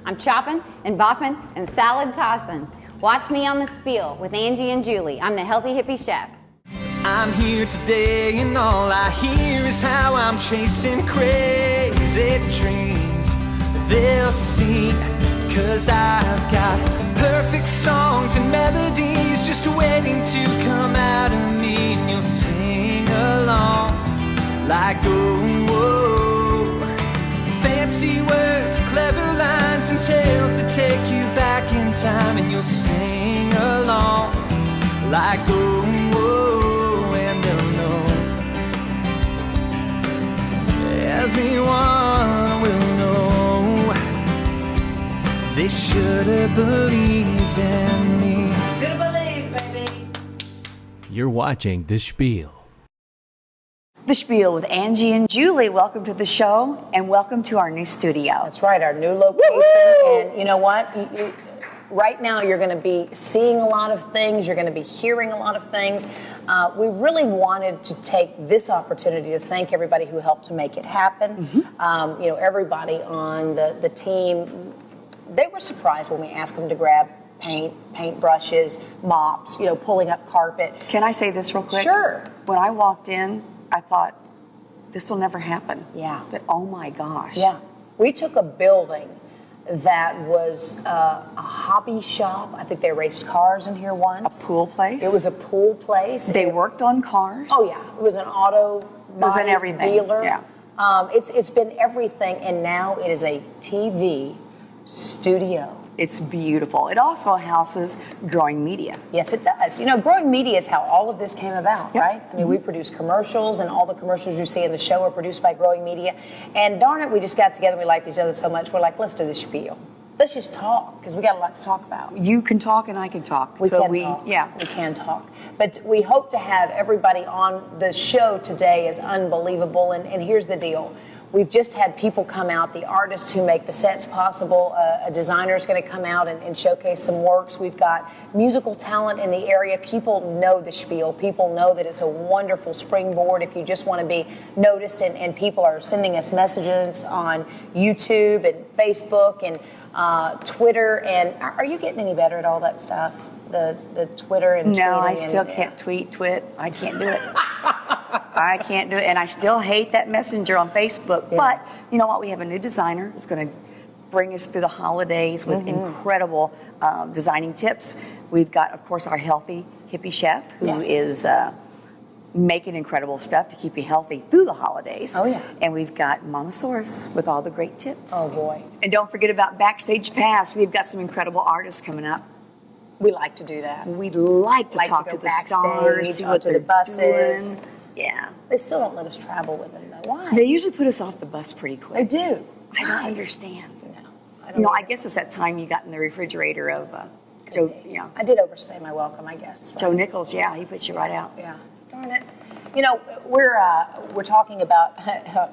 I'm chopping and bopping and salad tossing. Watch me on the Spiel with Angie and Julie. I'm the healthy hippie chef. I'm here today and all I hear is how I'm chasing crazy dreams. They'll sing, 'cause I've got perfect songs and melodies just waiting to come out of me, and you'll sing along like, oh, whoa. Fancy words, clever lines and tales that take you back in time, and you'll sing along like, oh, whoa. And they'll know, everyone will know, they should have believed in me. Should have believed, baby. You're watching The Spiel. The Spiel with Angie and Julie. Welcome to the show and welcome to our new studio. That's right, our new location. Woo-hoo! And you know what? Right now, you're going to be seeing a lot of things. You're going to be hearing a lot of things. We really wanted to take this opportunity to thank everybody who helped to make it happen. Mm-hmm. Everybody on the team, they were surprised when we asked them to grab paint brushes, mops, pulling up carpet. Can I say this real quick? Sure. When I walked in, I thought, this will never happen. Yeah. But oh my gosh. Yeah. We took a building that was a hobby shop. I think they raced cars in here once. A pool place. It was a pool place. They worked on cars. Oh yeah, it was an auto body dealer. Yeah. It's been everything, and now it is a TV studio. It's beautiful. It also houses Growing Media. Yes, it does. Growing Media is how all of this came about, Yep. right? I mean, we produce commercials, and all the commercials you see in the show are produced by Growing Media. And darn it, we just got together, we liked each other so much, we're like, let's do the spiel. Let's just talk, because we got a lot to talk about. You can talk and I can talk. We talk. Yeah, we can talk. But we hope to have everybody on the show today is unbelievable, and here's the deal. We've just had people come out, the artists who make the sets possible. A designer is going to come out and showcase some works. We've got musical talent in the area. People know the spiel. People know that it's a wonderful springboard if you just want to be noticed. And people are sending us messages on YouTube and Facebook and Twitter. And are you getting any better at all that stuff? The Twitter and tweeting? No, I still can't twit. I can't do it. I can't do it. And I still hate that messenger on Facebook. Yeah. But you know what? We have a new designer who's going to bring us through the holidays with incredible designing tips. We've got, of course, our healthy hippie chef who is making incredible stuff to keep you healthy through the holidays. Oh, yeah. And we've got Momosaurus with all the great tips. Oh, boy. And don't forget about Backstage Pass. We've got some incredible artists coming up. We like to do that. We'd like to talk to the stars, go to the buses. Doing. Yeah. They still don't let us travel with them, though. Why? They usually put us off the bus pretty quick. They do. I don't understand. No, I guess it's that time you got in the refrigerator of Joe. I did overstay my welcome, I guess. Right? Joe Nichols, he put you right out. Yeah. Darn it. We're talking about.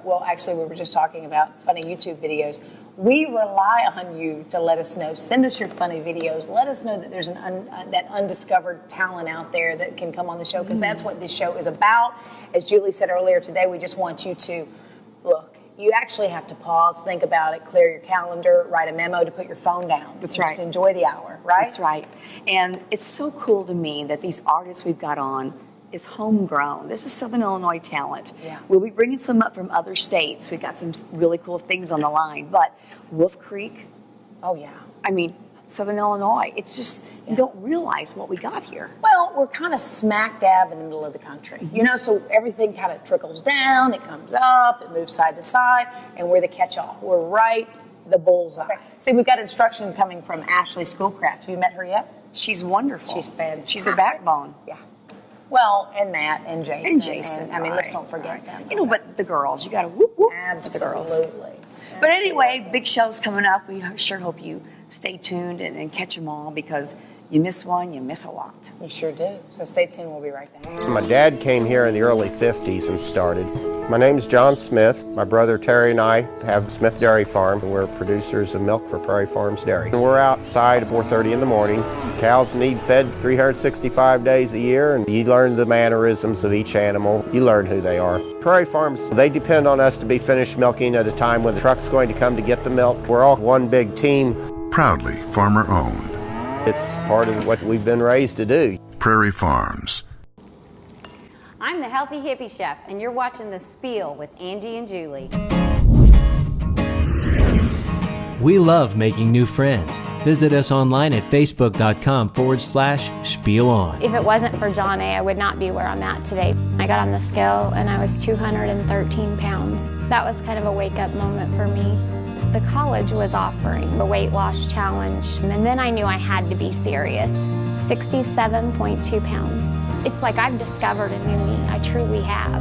Well, actually, we were just talking about funny YouTube videos. We rely on you to let us know. Send us your funny videos. Let us know that there's that undiscovered talent out there that can come on the show, because that's what this show is about. As Julie said earlier today, we just want you to look. You actually have to pause, think about it, clear your calendar, write a memo to put your phone down. That's right. Just enjoy the hour, right? That's right. And it's so cool to me that these artists we've got on is homegrown. This is Southern Illinois talent. Yeah. We'll be bringing some up from other states. We've got some really cool things on the line. But Wolf Creek. Oh, yeah. I mean, Southern Illinois. It's just, you don't realize what we got here. Well, we're kind of smack dab in the middle of the country. So everything kind of trickles down, it comes up, it moves side to side, and we're the catch-all. We're right the bullseye. Okay. See, we've got instruction coming from Ashley Schoolcraft. Have you met her yet? She's wonderful. She's fantastic. She's the backbone. Yeah. Well, and Matt and Jason. And I mean, let's don't forget them. But the girls, you got to whoop whoop. Absolutely. But anyway, big shows coming up. We sure hope you stay tuned and catch them all, because You miss one, you miss a lot. You sure do. So stay tuned. We'll be right back. My dad came here in the early 50s and started. My name's John Smith. My brother Terry and I have Smith Dairy Farm. We're producers of milk for Prairie Farms Dairy. We're outside at 4:30 in the morning. Cows need fed 365 days a year, and you learn the mannerisms of each animal. You learn who they are. Prairie Farms, they depend on us to be finished milking at a time when the truck's going to come to get the milk. We're all one big team. Proudly farmer-owned. It's part of what we've been raised to do. Prairie Farms. I'm the Healthy Hippie Chef, and you're watching The Spiel with Angie and Julie. We love making new friends. Visit us online at facebook.com/spielon. If it wasn't for John A., I would not be where I'm at today. I got on the scale and I was 213 pounds. That was kind of a wake-up moment for me. The college was offering the weight loss challenge, and then I knew I had to be serious. 67.2 pounds. It's like I've discovered a new me. I truly have.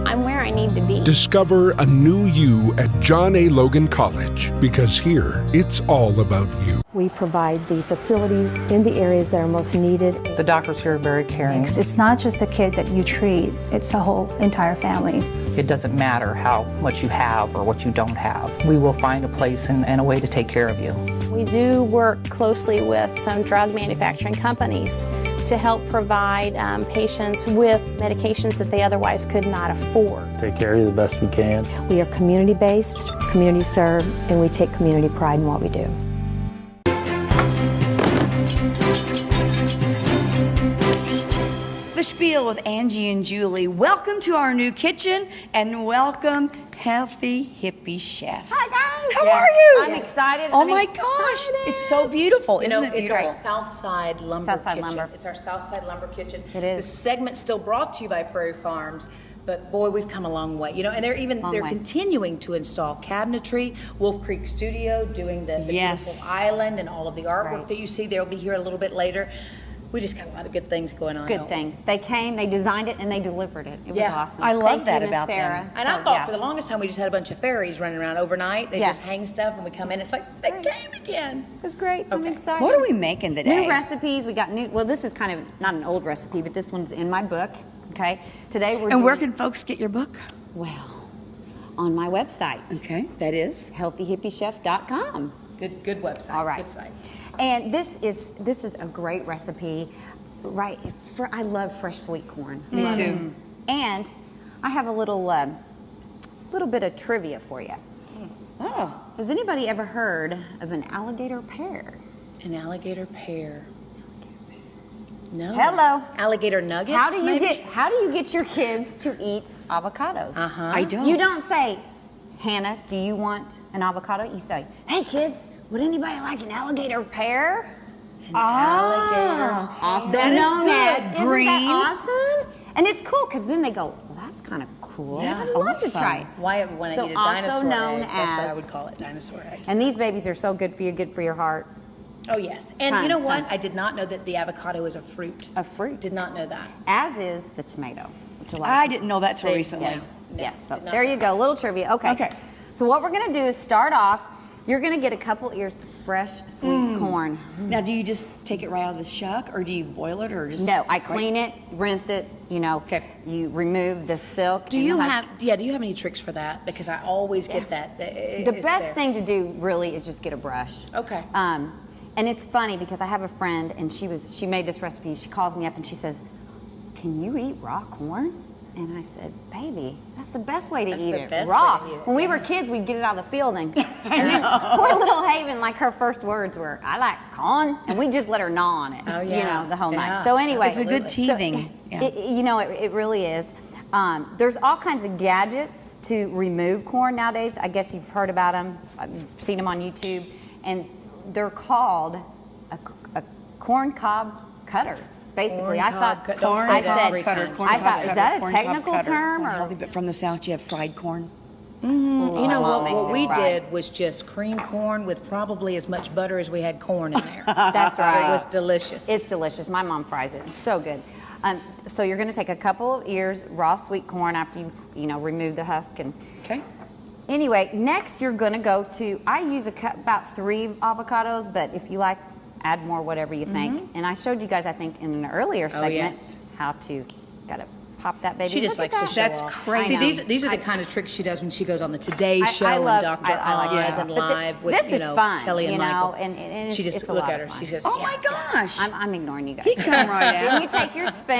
I'm where I need to be. Discover a new you at John A. Logan College, because here it's all about you. We provide the facilities in the areas that are most needed. The doctors here are very caring. It's not just the kid that you treat, it's the whole entire family. It doesn't matter how much you have or what you don't have. We will find a place and a way to take care of you. We do work closely with some drug manufacturing companies to help provide patients with medications that they otherwise could not afford. Take care of you the best we can. We are community-based, community-served, and we take community pride in what we do. The Spiel with Angie and Julie. Welcome to our new kitchen, and welcome Healthy Hippie Chef. Hi guys. How are you? I'm excited. Oh my gosh, it's so beautiful. Isn't it It's beautiful? our Southside Lumber Southside Kitchen. Lumber. It's our Southside Lumber Kitchen. It is. The segment's still brought to you by Prairie Farms, but boy, we've come a long way. And they're way. continuing to install cabinetry. Wolf Creek Studio doing the Yes. beautiful island and all of the artwork Right. that you see. They'll be here a little bit later. We just got a lot of good things going on. Good things. They came, they designed it, and they delivered it. It was awesome. I love Thank that you, Miss about them. Sarah. And I thought for the longest time we just had a bunch of fairies running around overnight. They Yeah. just hang stuff and we come in. It's like, they came again. It was great. I'm Okay. excited. What are we making today? New recipes. We got new. Well, this is kind of not an old recipe, but this one's in my book. Okay. Today we're. And where doing- can folks get your book? Well, on my website. Okay, that is healthyhippiechef.com. Good website. All right. Good site. And this is a great recipe, right? I love fresh sweet corn. Me Love too. it. And I have a little bit of trivia for you. Oh. Has anybody ever heard of an alligator pear? An alligator pear. No. Hello. Alligator nuggets. How do you maybe? get your kids to eat avocados? I don't. You don't say, Hannah, do you want an avocado? You say, hey kids, would anybody like an alligator pear? Alligator. Also That is known good. as, isn't Green. that awesome? And it's cool because then they go, well, that's kind of cool. That's I'd love to awesome. try it. Why when So I eat a also dinosaur known egg, that's what I as- would call it, dinosaur egg. And these babies are so good for you, good for your heart. Oh yes. And Tons, you know what? tons. I did not know that the avocado is a fruit. A fruit. Did not know that. As is the tomato. Which a lot of I people- didn't know that till See, recently. yeah. Yes, so Did not there know you go, little trivia. Okay. Okay. So what we're gonna do is start off, you're gonna get a couple ears of fresh sweet corn. Now, do you just take it right out of the shuck, or do you boil it, or just? No, I clean it, rinse it, Okay. you remove the silk. Do and you the have any tricks for that? Because I always get that. The best thing to do really is just get a brush. Okay. And it's funny because I have a friend and she made this recipe. She calls me up and she says, "Can you eat raw corn?" And I said, "Baby, that's the best way to That's eat the it, best raw." way to eat it, When we yeah. were kids, we'd get it out of the field and then poor little Haven, like her first words were, "I like corn," and we just let her gnaw on it, Oh, yeah. the whole Yeah. night. So anyway, It's a good teething. Yeah. It really is. There's all kinds of gadgets to remove corn nowadays. I guess you've heard about them. I've seen them on YouTube, and they're called a corn cob cutter. Basically, I thought Corn I cob said cutter, corn I cob thought, is cutter, that a corn cob technical cutter. term It's not or? healthy, but from the South, you have fried corn. You know Mom makes what it we fried. did was just cream corn with probably as much butter as we had corn in there. That's right. It was delicious. It's delicious. My mom fries it. It's so good. So you're going to take a couple of ears raw sweet corn after you remove the husk and. Okay. Anyway, next you're going to go to. I use about 3 avocados, but if you like add more, whatever you think. And I showed you guys, I think, in an earlier segment how to gotta pop that baby. She just Look likes at to that. show That's off. crazy. See, these are the kind of tricks she does when she goes on the Today Show I love- and Dr. I like Oz that. and But live with this is fun, Kelly and you know, Michael. and She just it's a look lot at of her. fun. She just Oh my gosh. I'm ignoring you guys. He come right out. Then you take your spoon,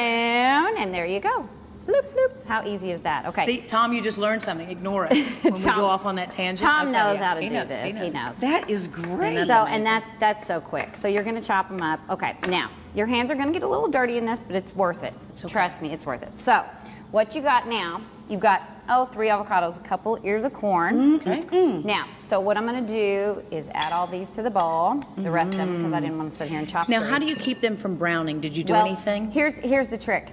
and there you go. Bloop, bloop. How easy is that? Okay. See, Tom, you just learned something. Ignore us when we Tom- go off on that tangent. Tom Okay, knows yeah. how to He do knows, this. He knows. That is great. And that's so quick. So you're gonna chop them up. Okay, now your hands are gonna get a little dirty in this, but it's worth it. Trust me, it's worth it. So what you got now? You've got 3 avocados, a couple ears of corn. Okay. Now, so what I'm gonna do is add all these to the bowl, the rest of them, because I didn't want to sit here and chop. Now, 3. how do you keep them from browning? Did you do Well, anything? Here's the trick.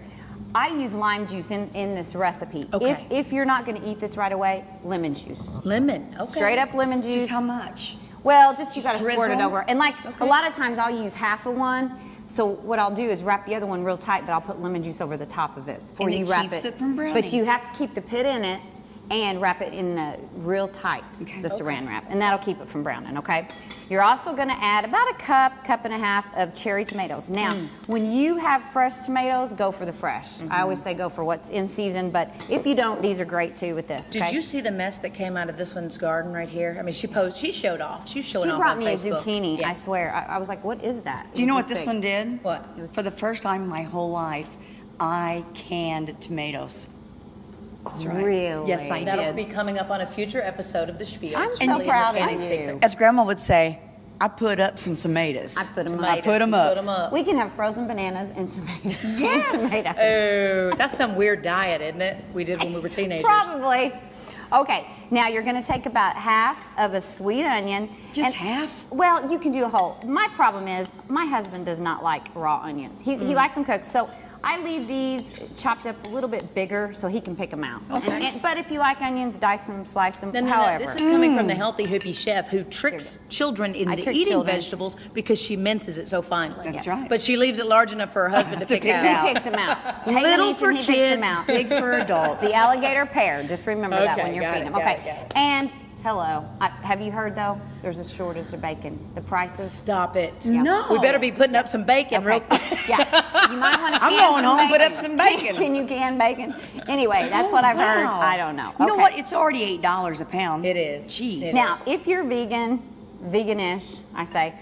I use lime juice in this recipe. Okay. If you're not going to eat this right away, lemon juice. Lemon. Okay. Straight up lemon juice. Just how much? Well, just you Just got to squirt it drizzle? over. And like a lot of times I'll use half of one. So what I'll do is wrap the other one real tight, but I'll put lemon juice over the top of it before And it you wrap keeps it from browning. But you have to keep the pit in it and wrap it in the real tight, the saran wrap, and that'll keep it from browning, okay? You're also gonna add about a cup and a half of cherry tomatoes. Now, when you have fresh tomatoes, go for the fresh. I always say go for what's in season, but if you don't, these are great too with this, Did okay? you see the mess that came out of this one's garden right here? I mean, she showed off. She was showing She off brought on me a Facebook. zucchini, Yeah. I swear. I was like, what is that? Do you know what this one did? What? For the first time in my whole life, I canned tomatoes. That's right. Really? Yes, I That'll did. be coming up on a future episode of The Spiel. I'm so Kelly and the proud of Canning you. Secret. As Grandma would say, I put up some tomatoes. I put them Tomatoes, up. put 'em you up. Put 'em up. We can have frozen bananas and tomatoes. Yes. tomatoes. Oh, that's some weird diet, isn't it? We did when we were teenagers. Probably. Okay, now you're gonna take about half of a sweet onion. Just half? Well, you can do a whole. My problem is, my husband does not like raw onions. He likes them cooked. So I leave these chopped up a little bit bigger so he can pick them out. Okay. But if you like onions, dice them, slice them, No, however. this is coming from the healthy hippie chef who tricks children into trick eating children. vegetables because she minces it so finely. That's right. But she leaves it large enough for her husband to pick pick out. out. He picks them out. Hayden Little eats for them, he picks them kids, out. big for adults. The alligator pear. Just remember that Okay, when you're got feeding it, them. got Okay. it, got it. And hello. Have you heard though? There's a shortage of bacon. The prices. Stop it. No. We better be putting up some bacon real quick. Yeah, you might want to. I'm going home and put up some bacon. Can you can bacon? Anyway, that's what I've heard. Wow. I don't know. You know Okay. what? It's already $8 a pound. It is. Jeez. It Now, if you're veganish, I say,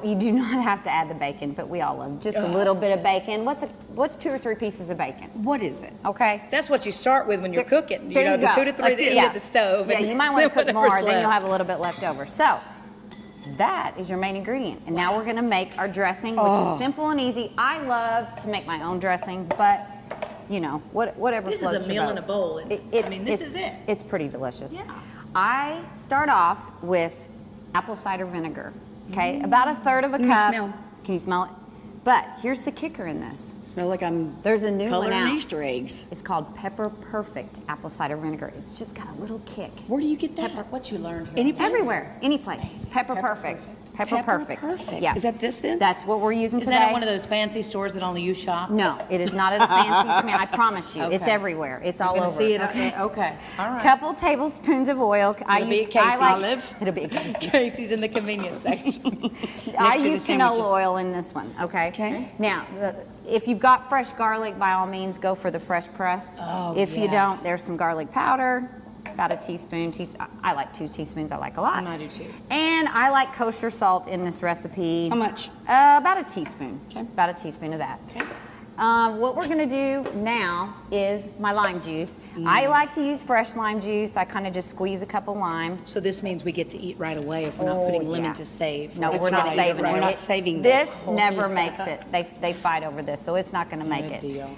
you do not have to add the bacon, but we all love just a little bit of bacon. What's 2 or 3 pieces of bacon? What is it? Okay. That's what you start with when you're cooking. There You know, you the go. 2 to 3 that you at the stove. Yeah, and you might want to cook whatever's more, then you'll left. have a little bit left over. So, that is your main ingredient. And now we're gonna make our dressing, which is simple and easy. I love to make my own dressing, but you know, whatever This is floats a your meal in boat. a bowl. This is it. It's pretty delicious. Yeah. I start off with apple cider vinegar. Okay, about a third of a Let me cup. smell. Can you smell it? But here's the kicker in this. Smell like I'm There's a new coloring one out. Easter eggs. It's called Pepper Perfect apple cider vinegar. It's just got a little kick. Where do you get that? What you learned here. Any place? Everywhere, any place. Pepper Perfect. Pepper Perfect. Perfect. Yeah. Is that this then? That's what we're using Is today. that at one of those fancy stores that only you shop? No, it is not at a fancy smear. I promise you, it's Okay. everywhere. It's all You're over. gonna see it. Okay. All right. Couple tablespoons of oil. It'll be at Casey's. It'll be at Casey's. Casey's in the convenience section. I to the use canola sandwiches. oil in this one. Okay. Okay. Now, if you've got fresh garlic, by all means, go for the fresh pressed. Oh, if you yeah. don't, there's some garlic powder. About a teaspoon. I like 2 teaspoons. I like a lot. I do too. And I like kosher salt in this recipe. How much? About a teaspoon. Okay. About a teaspoon of that. Okay. What we're gonna do now is my lime juice. I like to use fresh lime juice. I kind of just squeeze a couple limes. So this means we get to eat right away if we're not putting lemon to save. No, That's we're not right. saving it. We're not saving this. This never makes it. They fight over this, so it's not gonna make it. deal.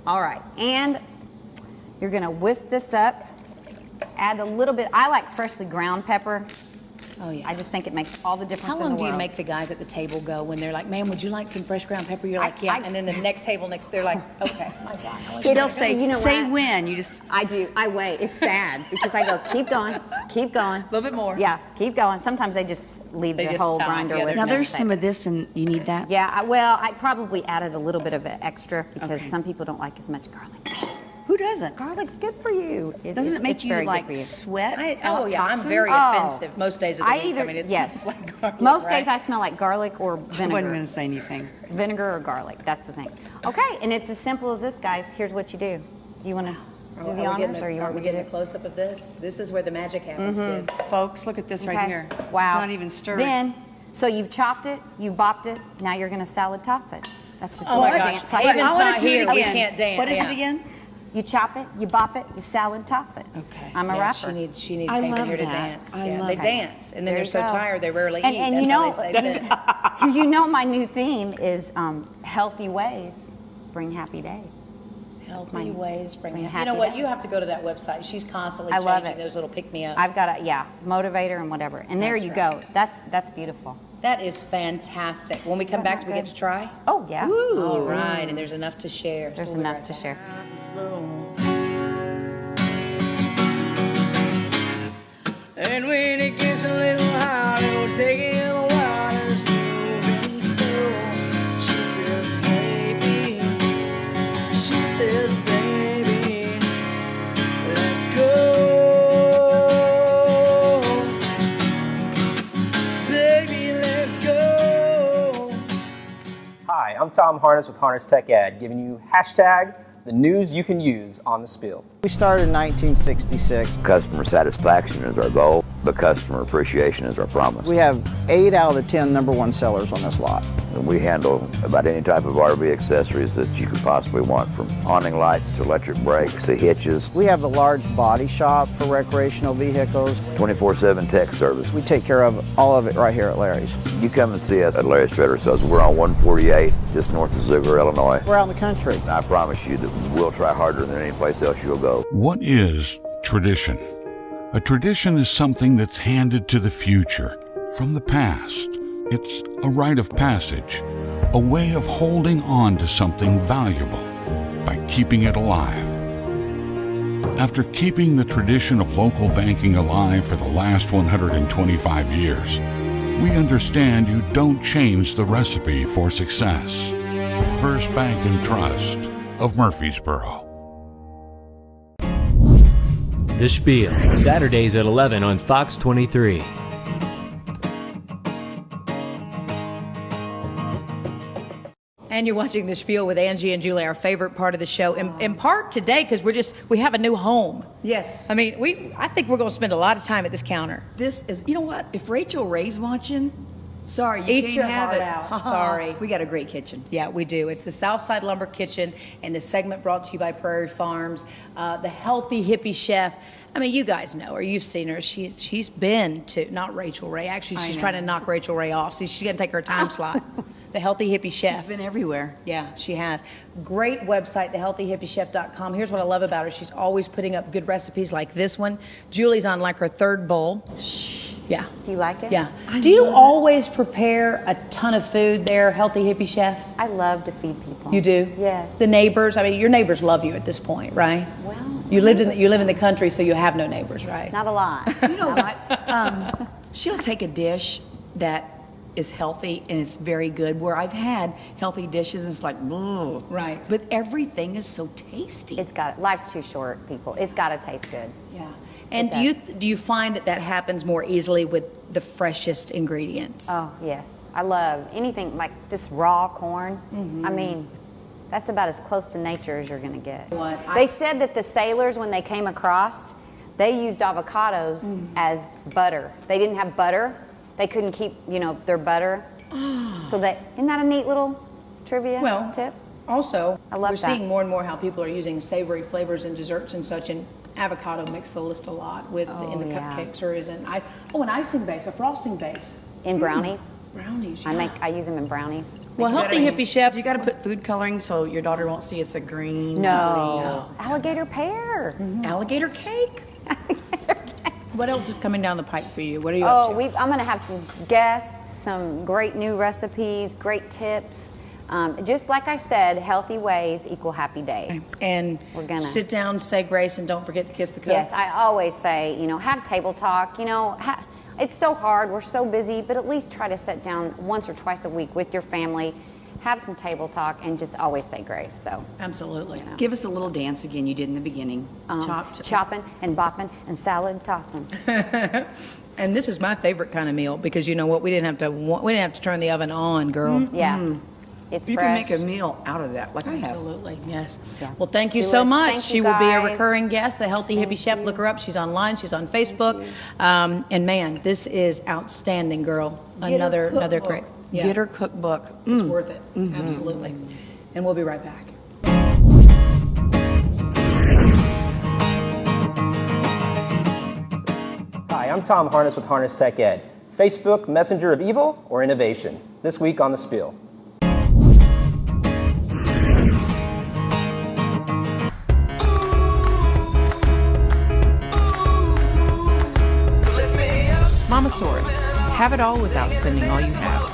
All right, and you're gonna whisk this up. Add a little bit. I like freshly ground pepper. Oh yeah. I just think it makes all the difference How in long the do you world. make the guys at the table go when they're like, "Man, would you like some fresh ground pepper?" You're like, "Yeah," I- and then the next table they're like, "Okay." My God. They'll say, You know say what? when. You just. I do. I wait. It's sad because I go, keep going, keep going. A little bit more. Yeah, keep going. Sometimes they just leave They the just whole stop. grinder Yeah, with Now no there's thing. some of this, and you need that. Yeah, well, I probably added a little bit of it extra because Okay. some people don't like as much garlic. Who doesn't? Garlic's good for you. Doesn't it make it's you very good like for you. sweat? I'm toxins? very Oh. offensive most days of the week. Either, I mean, it yes. smells like garlic, Most right? days I smell like garlic or vinegar. I wasn't going to say anything. Vinegar or garlic, that's the thing. Okay, and it's as simple as this, guys. Here's what you do. Do you want to do the honors, or you want we me to getting do a close-up of this? This is where the magic happens, kids. Folks, look at this right Okay. here. Wow. It's not even stirred. Then, so you've chopped it, you've bopped it, now you're going to salad toss it. That's just Oh a my little gosh, dance. Haven's I wanna not do it here. We again. can't dance. What is Yeah. it again? You chop it, you bop it, you salad toss it. Okay. I'm a Yeah, rapper. She needs I Haven love here to that. dance. I Yeah, love they that. dance, and then There they're you so go. tired they rarely And, eat. and That's you how know, they stay thin. you know my new theme is healthy ways bring happy days. Healthy ways bring bring you. You happy know what? days. You have to go to that website. She's constantly I love changing it. those little pick-me-ups. I've got a motivator and whatever. And there That's you right. go. That's beautiful. That is fantastic. When we come back, do we get to try? Oh yeah. All right, and there's enough to share. There's So we'll be enough right to back. share. And when it gets a little hot, it'll take it a while to slow. She says, baby, let's go. Baby, let's go. Hi, I'm Tom Harness with Harness Tech Ad, giving you hashtag the news you can use on the spiel. We started in 1966. Customer satisfaction is our goal, but customer appreciation is our promise. We have 8 out of the 10 #1 sellers on this lot. And we handle about any type of RV accessories that you could possibly want, from awning lights to electric brakes to hitches. We have the large body shop for recreational vehicles. 24/7 tech service. We take care of all of it right here at Larry's. You come and see us at Larry's Trailer Sales. We're on 148, just north of Zuger, Illinois. We're out in the country. And I promise you that we'll try harder than any place else you'll go. What is tradition? A tradition is something that's handed to the future from the past. It's a rite of passage, a way of holding on to something valuable by keeping it alive. After keeping the tradition of local banking alive for the last 125 years, we understand you don't change the recipe for success. First Bank and Trust of Murfreesboro. The Spiel, Saturdays at 11 on Fox 23. And you're watching The Spiel with Angie and Julie, our favorite part of the show. In part today, because we have a new home. Yes. I mean, I think we're going to spend a lot of time at this counter. This is, you know what? If Rachel Ray's watching, sorry, you Eat can't your have heart it. out. Sorry. We got a great kitchen. Yeah, we do. It's the Southside Lumber Kitchen, and the segment brought to you by Prairie Farms. The healthy hippie chef. I mean, you guys know her. You've seen her. She's been to, not Rachel Ray. Actually, she's trying to knock Rachel Ray off. So she's going to take her time slot. The Healthy Hippie Chef. She's been everywhere. Yeah, she has. Great website, thehealthyhippiechef.com. Here's what I love about her. She's always putting up good recipes like this one. Julie's on like her 3rd bowl. Yeah. Do you like it? Yeah. Do you always prepare a ton of food there, Healthy Hippie Chef? I love to feed people. You do? Yes. The neighbors, I mean, your neighbors love you at this point, right? Well, you live in the country, so you have no neighbors, right? not a lot. You know what? She'll take a dish that is healthy and it's very good, where I've had healthy dishes and it's like, ugh. Right. But everything is so tasty. Life's too short, people. It's got to taste good. Yeah. And do you find that happens more easily with the freshest ingredients? Oh, yes. I love anything like this raw corn. I mean, that's about as close to nature as you're going to get. They said that the sailors, when they came across, they used avocados as butter. They didn't have butter. They couldn't keep, their butter. So isn't that a neat little trivia tip? Also, I love we're that. seeing more and more how people are using savory flavors in desserts and such, and avocado makes the list a lot in the cupcakes or isn't. An icing base, a frosting base. In brownies. Brownies, yeah. I use them in brownies. Well, Healthy Hippie Chef. You got to put food coloring so your daughter won't see it's a green. No. Alligator pear. Alligator cake. What else is coming down the pipe for you? What are you up to? I'm going to have some guests, some great new recipes, great tips. Just like I said, healthy ways equal happy day. And we're gonna sit down, say grace, and don't forget to kiss the cook. Yes, I always say, have table talk. It's so hard. We're so busy, but at least try to sit down once or twice a week with your family have some table talk, and just always say grace. So Absolutely. Give us a little dance again you did in the beginning. chopping and bopping and salad tossing. And this is my favorite kind of meal because you know what? We didn't have to turn the oven on, girl. Yeah. It's You fresh. can make a meal out of that, like I have. Absolutely, yes. Yeah. Well, thank you Do so it. much. Thank you, She will be a guys. recurring guest, the Healthy Hippie Chef. Look her up. She's online. She's on Facebook. And man, this is outstanding, girl. Another great. Yeah. Get her cookbook. It's worth it. Absolutely. And we'll be right back. Hi, I'm Tom Harness with Harness Tech Ed. Facebook, messenger of evil or innovation? This week on The Spiel. Mamasaurus. Have it all without spending all you have.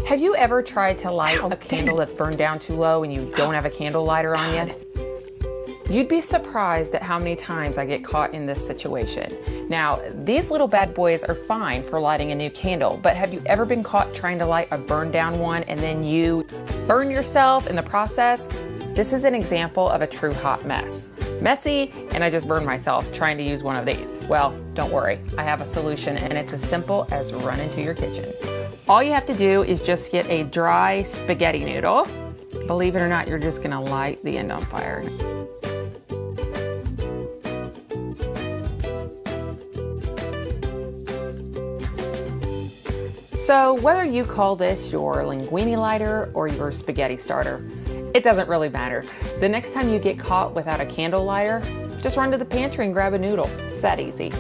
Have you ever tried to light a candle that's burned down too low and you don't have a candle lighter on you? You'd be surprised at how many times I get caught in this situation. Now, these little bad boys are fine for lighting a new candle, but have you ever been caught trying to light a burned down one and then you burn yourself in the process? This is an example of a true hot mess. Messy, and I just burned myself trying to use one of these. Well, don't worry, I have a solution, and it's as simple as run into your kitchen. All you have to do is just get a dry spaghetti noodle. Believe it or not, you're just gonna light the end on fire. So whether you call this your linguine lighter or your spaghetti starter, it doesn't really matter. The next time you get caught without a candle lighter, just run to the pantry and grab a noodle. It's that easy.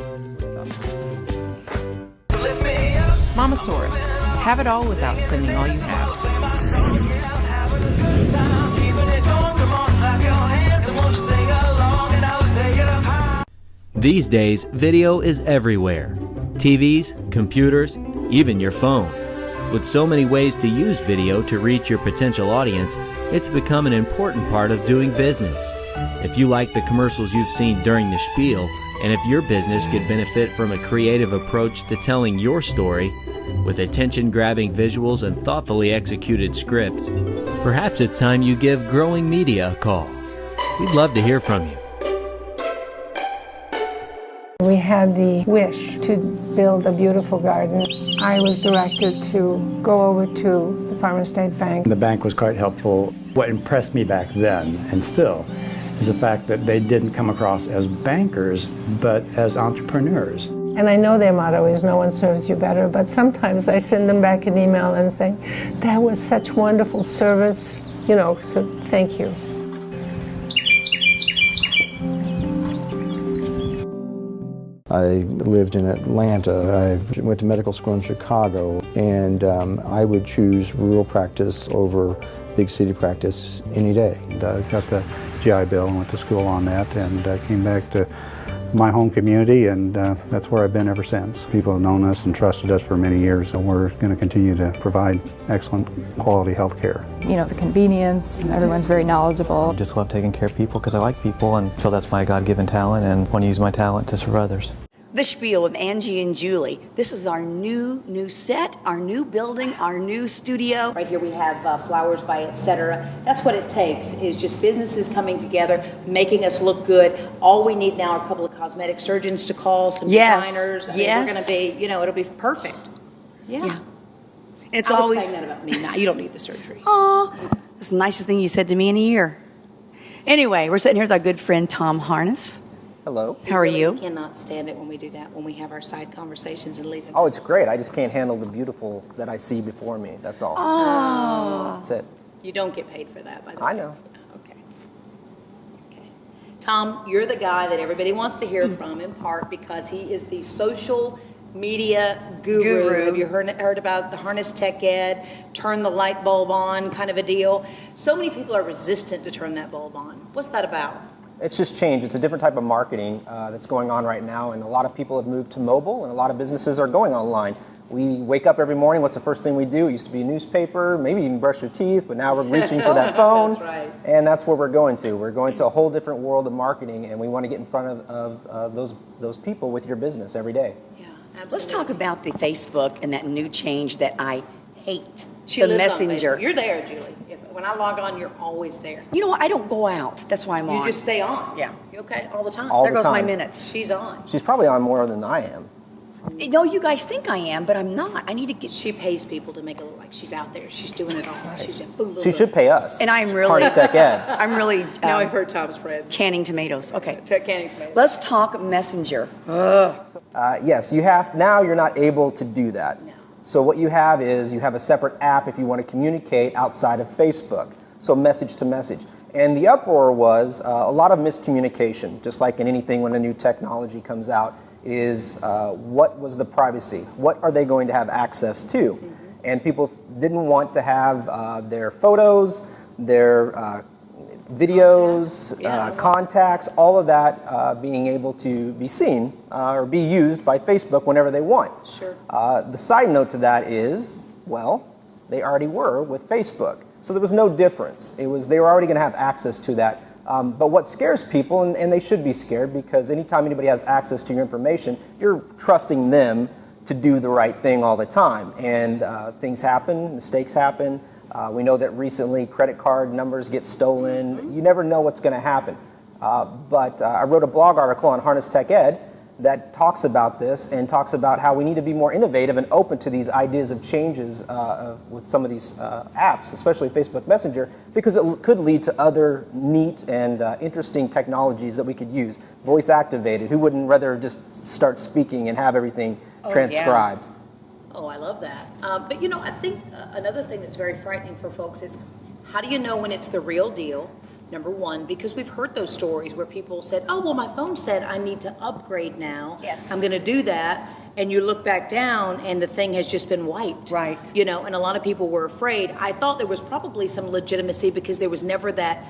Mamasaurus. Have it all without spending all you have. These days, video is everywhere. TVs, computers, even your phone. With so many ways to use video to reach your potential audience, it's become an important part of doing business. If you like the commercials you've seen during the spiel, and if your business could benefit from a creative approach to telling your story, with attention-grabbing visuals and thoughtfully executed scripts, perhaps it's time you give Growing Media a call. We'd love to hear from you. We had the wish to build a beautiful garden. I was directed to go over to the Farmers State Bank. The bank was quite helpful. What impressed me back then, and still, is the fact that they didn't come across as bankers, but as entrepreneurs. And I know their motto is no one serves you better, but sometimes I send them back an email and say, that was such wonderful service, so thank you. I lived in Atlanta. I went to medical school in Chicago, and I would choose rural practice over big city practice any day. I got the GI Bill and went to school on that, and came back to my home community, and that's where I've been ever since. People have known us and trusted us for many years, and we're going to continue to provide excellent quality health care. The convenience, everyone's very knowledgeable. I just love taking care of people because I like people and feel that's my God-given talent and want to use my talent to serve others. The Spiel with Angie and Julie. This is our new set, our new building, our new studio. Right here we have Flowers by Etc. That's what it takes, is just businesses coming together, making us look good. All we need now are a couple of cosmetic surgeons to call, some designers. I mean, we're going to be, it'll be perfect. Yeah. It's I was always saying that about me. Now, you don't need the surgery. Oh, that's the nicest thing you said to me in a year. Anyway, we're sitting here with our good friend Tom Harness. Hello. How are you? I cannot stand it when we do that, when we have our side conversations and leave it. Oh, it's great. I just can't handle the beautiful that I see before me. That's all. Oh. That's it. You don't get paid for that, by the way. I know. Okay. Tom, you're the guy that everybody wants to hear from, in part because he is the social media guru. Have you heard about the Harness Tech Ed, turn the light bulb on kind of a deal? So many people are resistant to turn that bulb on. What's that about? It's just changed. It's a different type of marketing that's going on right now, and a lot of people have moved to mobile, and a lot of businesses are going online. We wake up every morning, what's the first thing we do? It used to be a newspaper, maybe even brush your teeth, but now we're reaching for that phone. That's right. And that's where we're going to. We're going to a whole different world of marketing, and we want to get in front of those people with your business every day. Let's talk about the Facebook and that new change that I hate. She the lives on Messenger. Facebook. You're there, Julie. When I log on, you're always there. You know what? I don't go out. That's why I'm on. You just stay on. Yeah. You okay? All the time. All there the goes my time. minutes. She's on. She's probably on more than I am. No, you guys think I am, but I'm not. I need to get. She pays people to make it look like she's out there. She's doing it all. She's just boom, boom, She boom. should pay us. And I'm really. Harness Tech Ed. I'm really. Now I've heard Tom's friend. Canning tomatoes. Okay. Canning tomatoes. Let's talk Messenger. Yes, you have. Now you're not able to do that. No. So what you have is you have a separate app if you want to communicate outside of Facebook. So message to message. And the uproar was a lot of miscommunication, just like in anything when a new technology comes out, is what was the privacy? What are they going to have access to? Mm-hmm. And people didn't want to have their photos, their videos, contacts, all of that being able to be seen or be used by Facebook whenever they want. Sure. The side note to that is, well, they already were with Facebook. So there was no difference. They were already going to have access to that. But what scares people, and they should be scared, because anytime anybody has access to your information, you're trusting them to do the right thing all the time. And things happen, mistakes happen. We know that recently credit card numbers get stolen. You never know what's going to happen. But I wrote a blog article on Harness Tech Ed that talks about this and talks about how we need to be more innovative and open to these ideas of changes with some of these apps, especially Facebook Messenger, because it could lead to other neat and interesting technologies that we could use. Voice activated. Who wouldn't rather just start speaking and have everything transcribed? Oh, I love that. But you know, I think another thing that's very frightening for folks is, how do you know when it's the real deal? Number one, because we've heard those stories where people said, oh, well, my phone said I need to upgrade now. Yes. I'm going to do that. And you look back down and the thing has just been wiped. Right. You know, and a lot of people were afraid. I thought there was probably some legitimacy because there was never that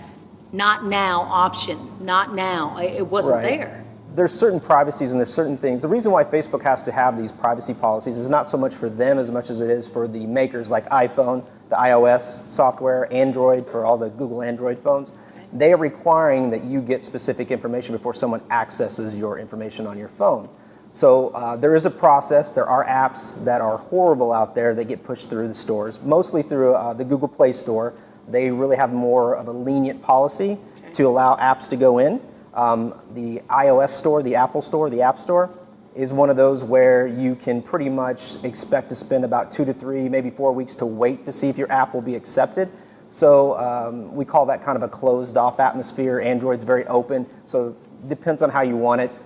not now option. Not now. It wasn't there. There's certain privacies and there's certain things. The reason why Facebook has to have these privacy policies is not so much for them as much as it is for the makers like iPhone, the iOS software, Android, for all the Google Android phones. They are requiring that you get specific information before someone accesses your information on your phone. So there is a process. There are apps that are horrible out there that get pushed through the stores, mostly through the Google Play Store. They really have more of a lenient policy to allow apps to go in. The iOS store, the Apple store, the App Store is one of those where you can pretty much expect to spend about 2 to 3, maybe 4 weeks to wait to see if your app will be accepted. So we call that kind of a closed off atmosphere. Android's very open, so it depends on how you want it.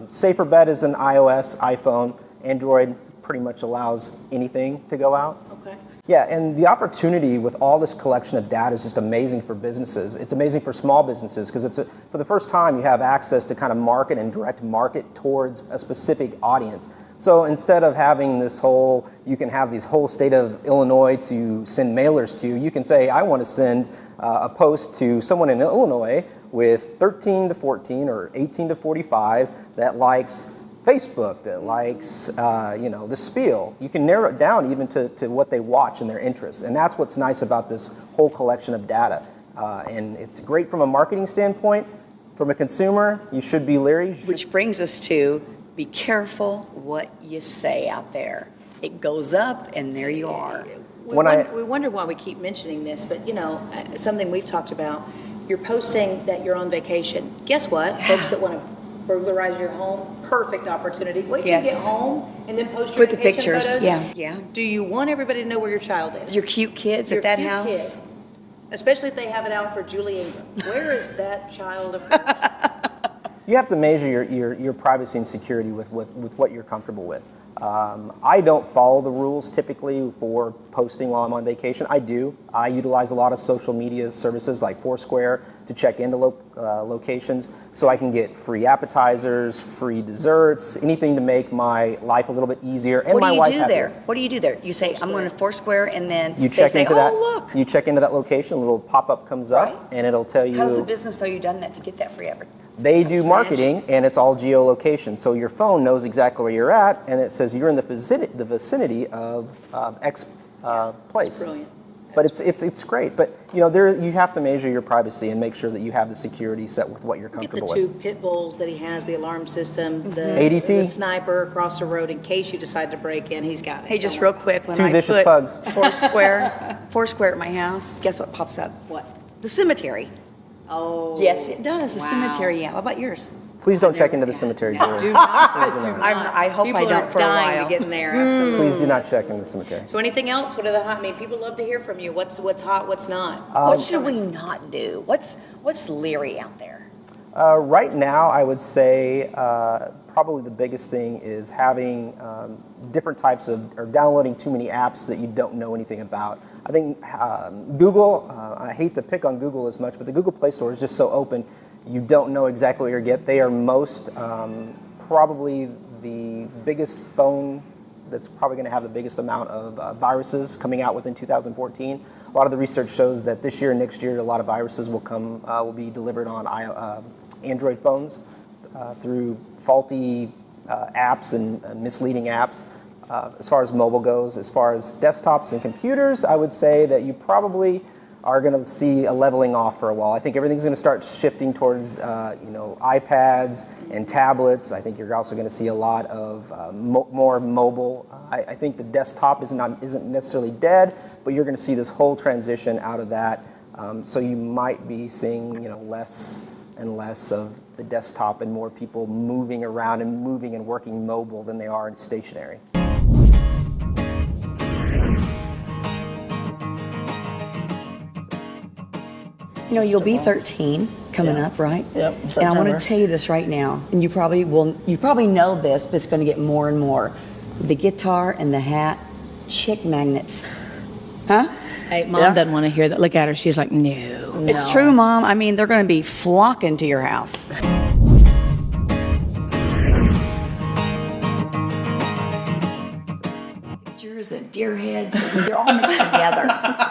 Safer bet is an iOS, iPhone. Android pretty much allows anything to go out. Okay. Yeah, and the opportunity with all this collection of data is just amazing for businesses. It's amazing for small businesses because for the first time you have access to kind of market and direct market towards a specific audience. So instead of having this whole, you can have this whole state of Illinois to send mailers to, you can say, I want to send a post to someone in Illinois with 13 to 14 or 18 to 45 that likes Facebook, that likes, the Spiel. You can narrow it down even to what they watch and their interests. And that's what's nice about this whole collection of data. And it's great from a marketing standpoint. From a consumer, you should be leery. Which brings us to, be careful what you say out there. It goes up and there you are. We wonder why we keep mentioning this, but you know, something we've talked about, you're posting that you're on vacation. Guess what? Folks that want to burglarize your home, perfect opportunity. Wait till you get home and then post your Put the vacation pictures. photos. Yeah. Do you want everybody to know where your child is? Your cute kids Your at that cute house. kid. Especially if they have it out for Julie Ingram. Where is that child of hers? You have to measure your privacy and security with what you're comfortable with. I don't follow the rules typically for posting while I'm on vacation. I do. I utilize a lot of social media services like Foursquare to check into locations, so I can get free appetizers, free desserts, anything to make my life a little bit easier and my wife happier. What do you do there? You say, I'm going to Foursquare, and then You they check say, into oh, that. look. You check into that location. A little pop-up comes up, and it'll tell you. How does the business know you've done that to get that free advertising? They do marketing, and it's all geolocation. So your phone knows exactly where you're at, and it says you're in the vicinity of X place. That's brilliant. But it's great. But you have to measure your privacy and make sure that you have the security set with what you're Get the comfortable two with. pit bulls that he has, the alarm system, the ADT. the sniper across the road in case you decide to break in. He's got it. Hey, just real quick, when Two I vicious put pugs. Foursquare at my house, guess what pops up? What? The cemetery. Oh. Yes, it does. The wow. cemetery, yeah. What about yours? Please don't check into the cemetery, Julie. Do not. Do not. I hope People I don't are for a dying while. to get in there. Absolutely. Please do not check in the cemetery. So anything else? What are the hot? I mean, people love to hear from you. What's hot? What's not? What should we not do? What's leery out there? Right now, I would say probably the biggest thing is having different types of, or downloading too many apps that you don't know anything about. I think Google, I hate to pick on Google as much, but the Google Play Store is just so open. You don't know exactly what you're getting. They are most probably the biggest phone that's probably going to have the biggest amount of viruses coming out within 2014. A lot of the research shows that this year and next year, a lot of viruses will be delivered on Android phones through faulty apps and misleading apps. As far as mobile goes, as far as desktops and computers, I would say that you probably are going to see a leveling off for a while. I think everything's going to start shifting towards iPads and tablets. I think you're also going to see a lot of more mobile. I think the desktop isn't necessarily dead, but you're going to see this whole transition out of that. So you might be seeing less and less of the desktop and more people moving around and moving and working mobile than they are stationary. You'll be 13 coming up, right? Yep. And I want to tell you this right now, and you probably know this, but it's going to get more and more. The guitar and the hat, chick magnets. Huh? Hey, Mom doesn't want to hear that. Look at her. She's like, no. It's true, Mom. I mean, they're going to be flocking to your house. Pictures and deer heads, they're all mixed together.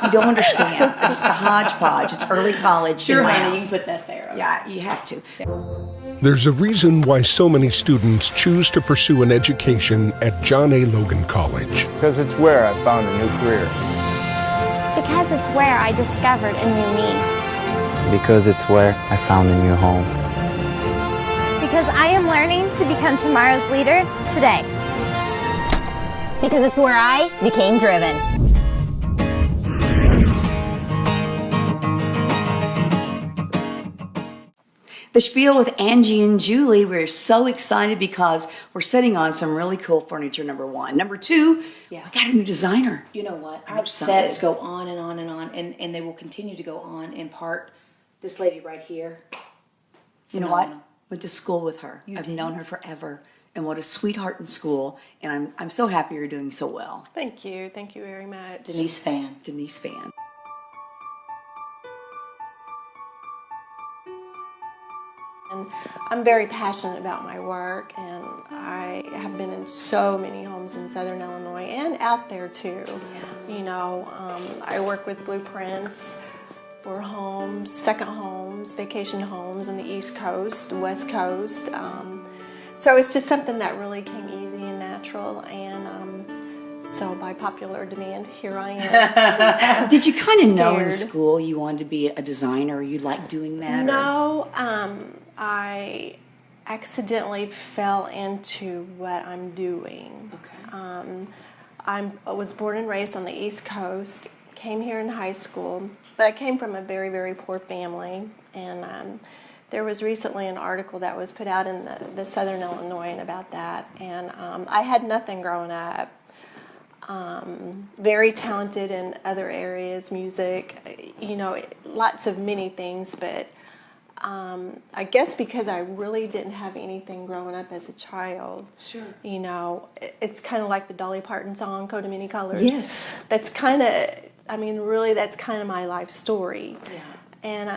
You don't understand. It's the hodgepodge. It's early college. Sure, in my honey, you house. can put that there. Okay. Yeah, you have to. There's a reason why so many students choose to pursue an education at John A. Logan College. Because it's where I found a new career. Because it's where I discovered a new me. Because it's where I found a new home. Because I am learning to become tomorrow's leader today. Because it's where I became driven. The Spiel with Angie and Julie. We're so excited because we're sitting on some really cool furniture, number one. Number two, we got a new designer. You know what? I'm Our excited. sets go on and on and on, and they will continue to go on in part. This lady right here. You know what? Went to school with her. I've known her forever. And what a sweetheart in school. And I'm so happy you're doing so well. Thank you. Thank you very much. Denise Fan. Denise Fan. And I'm very passionate about my work, and I have been in so many homes in Southern Illinois and out there too. I work with blueprints for homes, second homes, vacation homes on the East Coast, the West Coast. So it's just something that really came easy and natural, and so by popular demand, here I am. Did you kind of know in school you wanted to be a designer? You liked doing that? No, I accidentally fell into what I'm doing. Okay. I was born and raised on the East Coast, came here in high school, but I came from a very, very poor family, and there was recently an article that was put out in the Southern Illinoisan about that, and I had nothing growing up. Very talented in other areas, music, lots of many things, but I guess because I really didn't have anything growing up as a child. Sure. It's kind of like the Dolly Parton song, Coat of Many Colors. Yes. That's kind of, really that's kind of my life story. Yeah. And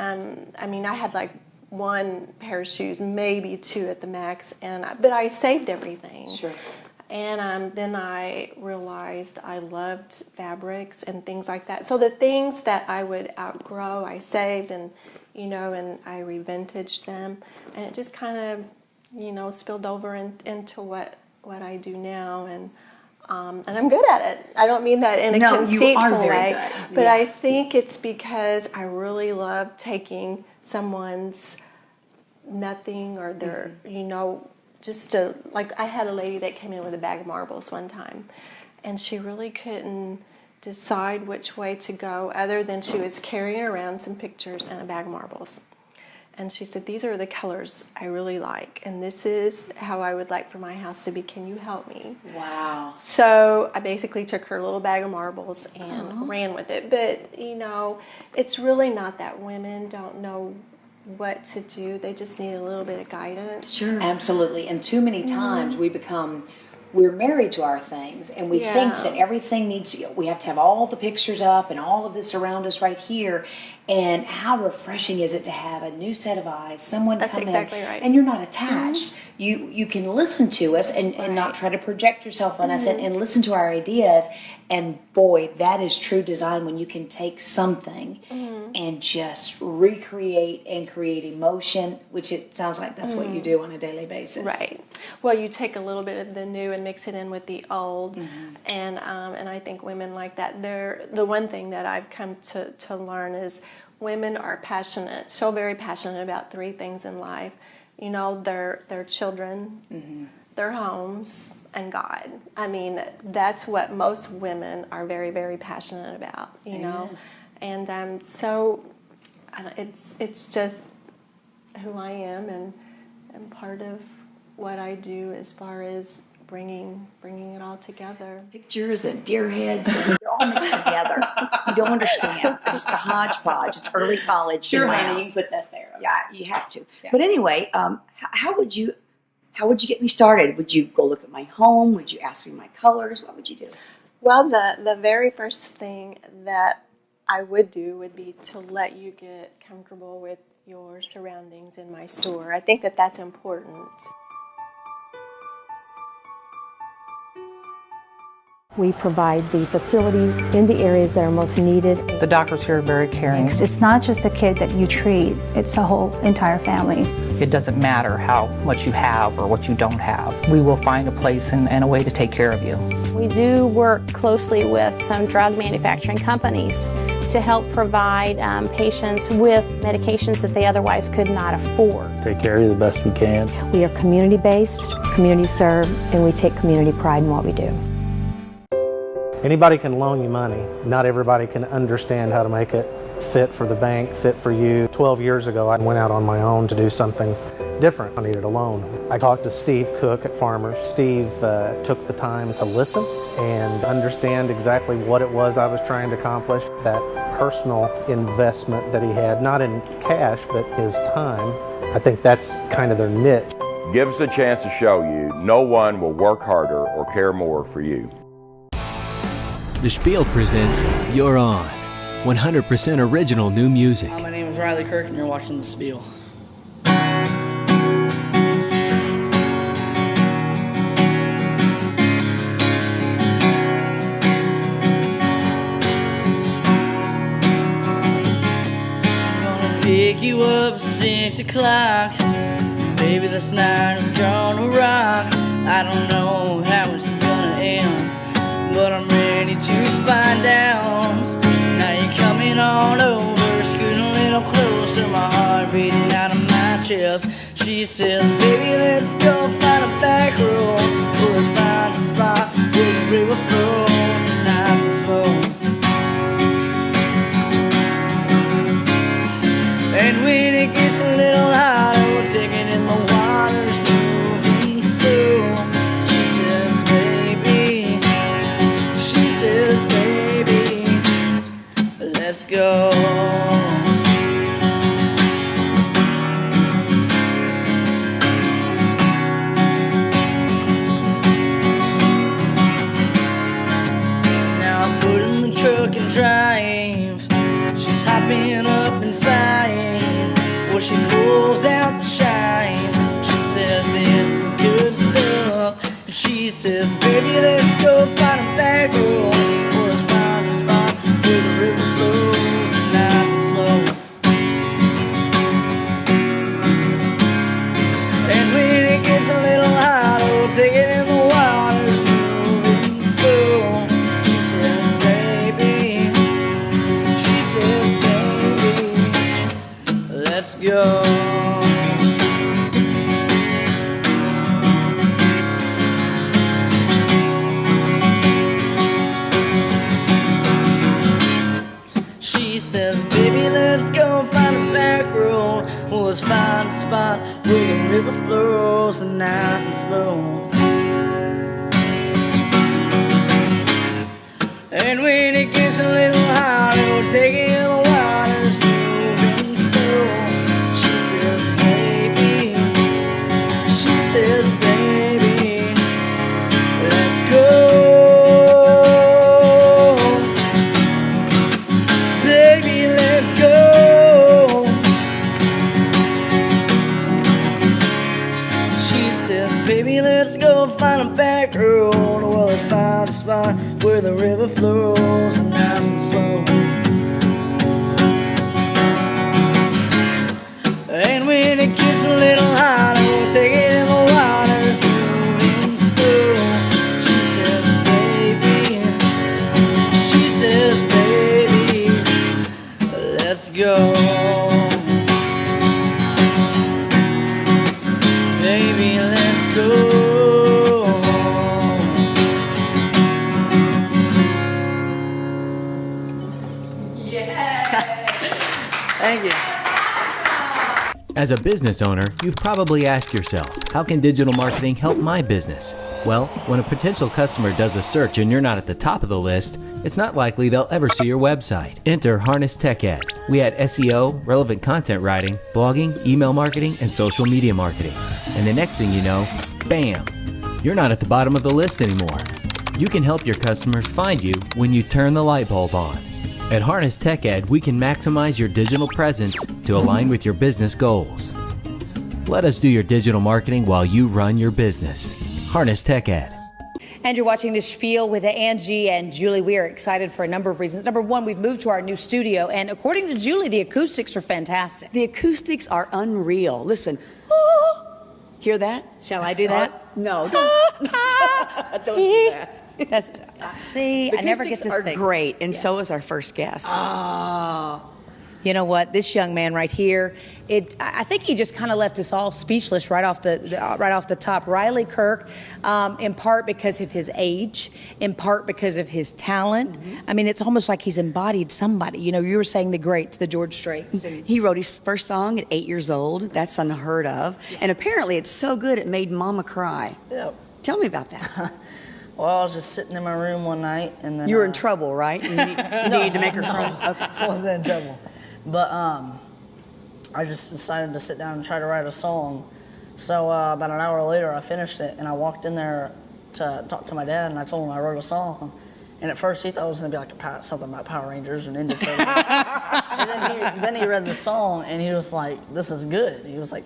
I mean, I had like one pair of shoes, maybe two at the max, but I saved everything. Sure. And then I realized I loved fabrics and things like that. So the things that I would outgrow, I saved, and and I revintaged them, and it just kind of spilled over into what I do now, and I'm good at it. I don't mean that in a conceitful way, but I think it's because I really love taking someone's nothing or their, just to, like I had a lady that came in with a bag of marbles one time, and she really couldn't decide which way to go other than she was carrying around some pictures and a bag of marbles. And she said, these are the colors I really like, and this is how I would like for my house to be. Can you help me? Wow. So I basically took her little bag of marbles and ran with it. But, it's really not that women don't know what to do. They just need a little bit of guidance. Sure. Absolutely. And too many times we're married to our things, and we think that everything we have to have all the pictures up and all of this around us right here. And how refreshing is it to have a new set of eyes, someone come exactly in, right. and you're not attached. You can listen to us and not try to project yourself on us, and listen to our ideas. And boy, that is true design, when you can take something and just recreate and create emotion, which it sounds like that's what you do on a daily basis. Right. Well, you take a little bit of the new and mix it in with the old, and I think women like that. The one thing that I've come to learn is women are passionate, so very passionate about three things in life. Their children, their homes, and God. I mean, that's what most women are very, very passionate about, And so it's just who I am, and part of what I do as far as bringing it all together. Pictures and deer heads, and they're all mixed together. You don't understand. It's the hodgepodge. It's early college. Sure, in my honey, house. you put that there. Yeah, you have to. Yeah. But anyway, how would you get me started? Would you go look at my home? Would you ask me my colors? What would you do? Well, the very first thing that I would do would be to let you get comfortable with your surroundings in my store. I think that that's important. We provide the facilities in the areas that are most needed. The doctors here are very caring. It's not just a kid that you treat, it's the whole entire family. It doesn't matter how much you have or what you don't have. We will find a place and a way to take care of you. We do work closely with some drug manufacturing companies to help provide patients with medications that they otherwise could not afford. Take care of you the best we can. We are community-based, community-served, and we take community pride in what we do. Anybody can loan you money. Not everybody can understand how to make it fit for the bank, fit for you. 12 years ago, I went out on my own to do something different. I needed a loan. I talked to Steve Cook at Farmers. Steve took the time to listen and understand exactly what it was I was trying to accomplish. That personal investment that he had, not in cash, but his time. I think that's kind of their niche. Give us a chance to show you no one will work harder or care more for you. The Spiel presents You're On, 100% original new music. My name is Riley Kirk, and you're watching The Spiel. I'm gonna pick you up at 6 o'clock. Baby, this night is gonna rock. I don't know how it's gonna end, but I'm ready to find out. Now you're coming on over, scooting a little closer, my heart beating out of my chest. She says, baby, let's go find a back road. Oh, let's find a spot where the river flows nice and slow. And when it gets a little hotter, we'll take it in the water, smooth and slow. She says, baby, let's go. Now I put in the truck and drive. She's hopping up inside. let's find a spot where the river flows nice and slow. And when it gets a little hot, we'll take it in the waters, moving slow. She says, baby, let's go. Baby, let's go. She says, baby, let's go find a back road. Well, let's find a spot where the river flows nice and slow. And when it gets a little hotter, we'll take it in the waters, moving slow. She says, baby, let's go. Baby, let's go. Thank you. As a business owner, you've probably asked yourself, how can digital marketing help my business? Well, when a potential customer does a search and you're not at the top of the list, it's not likely they'll ever see your website. Enter Harness Tech Ed. We add SEO, relevant content writing, blogging, email marketing, and social media marketing. And the next thing you know, bam! You're not at the bottom of the list anymore. You can help your customers find you when you turn the light bulb on. At Harness Tech Ed, we can maximize your digital presence to align with your business goals. Let us do your digital marketing while you run your business. Harness Tech Ed. And you're watching The Spiel with Angie and Julie. We are excited for a number of reasons. Number one, we've moved to our new studio, and according to Julie, the acoustics are fantastic. The acoustics are unreal. Listen. Oh, hear that? Shall I do that? No, don't do that. That's, see, I never get to are sing. Great, and so is our first guest. Oh. You know what? This young man right here, I think he just kind of left us all speechless right off the top. Riley Kirk, in part because of his age, in part because of his talent. I mean, it's almost like he's embodied somebody. You know, you were saying the greats, the George Straits. He wrote his first song at 8 years old. That's unheard of. Yeah. And apparently it's so good it made Mama cry. Yep. Tell me about that. Well, I was just sitting in my room one night, and then you were in trouble, right? You needed to make her cry. Okay. I wasn't in trouble, but I just decided to sit down and try to write a song. So about an hour later, I finished it, and I walked in there to talk to my dad, and I told him I wrote a song. And at first, he thought it was going to be like something about Power Rangers and Ninja Turtles. And then he read the song, and he was like, "This is good." He was like,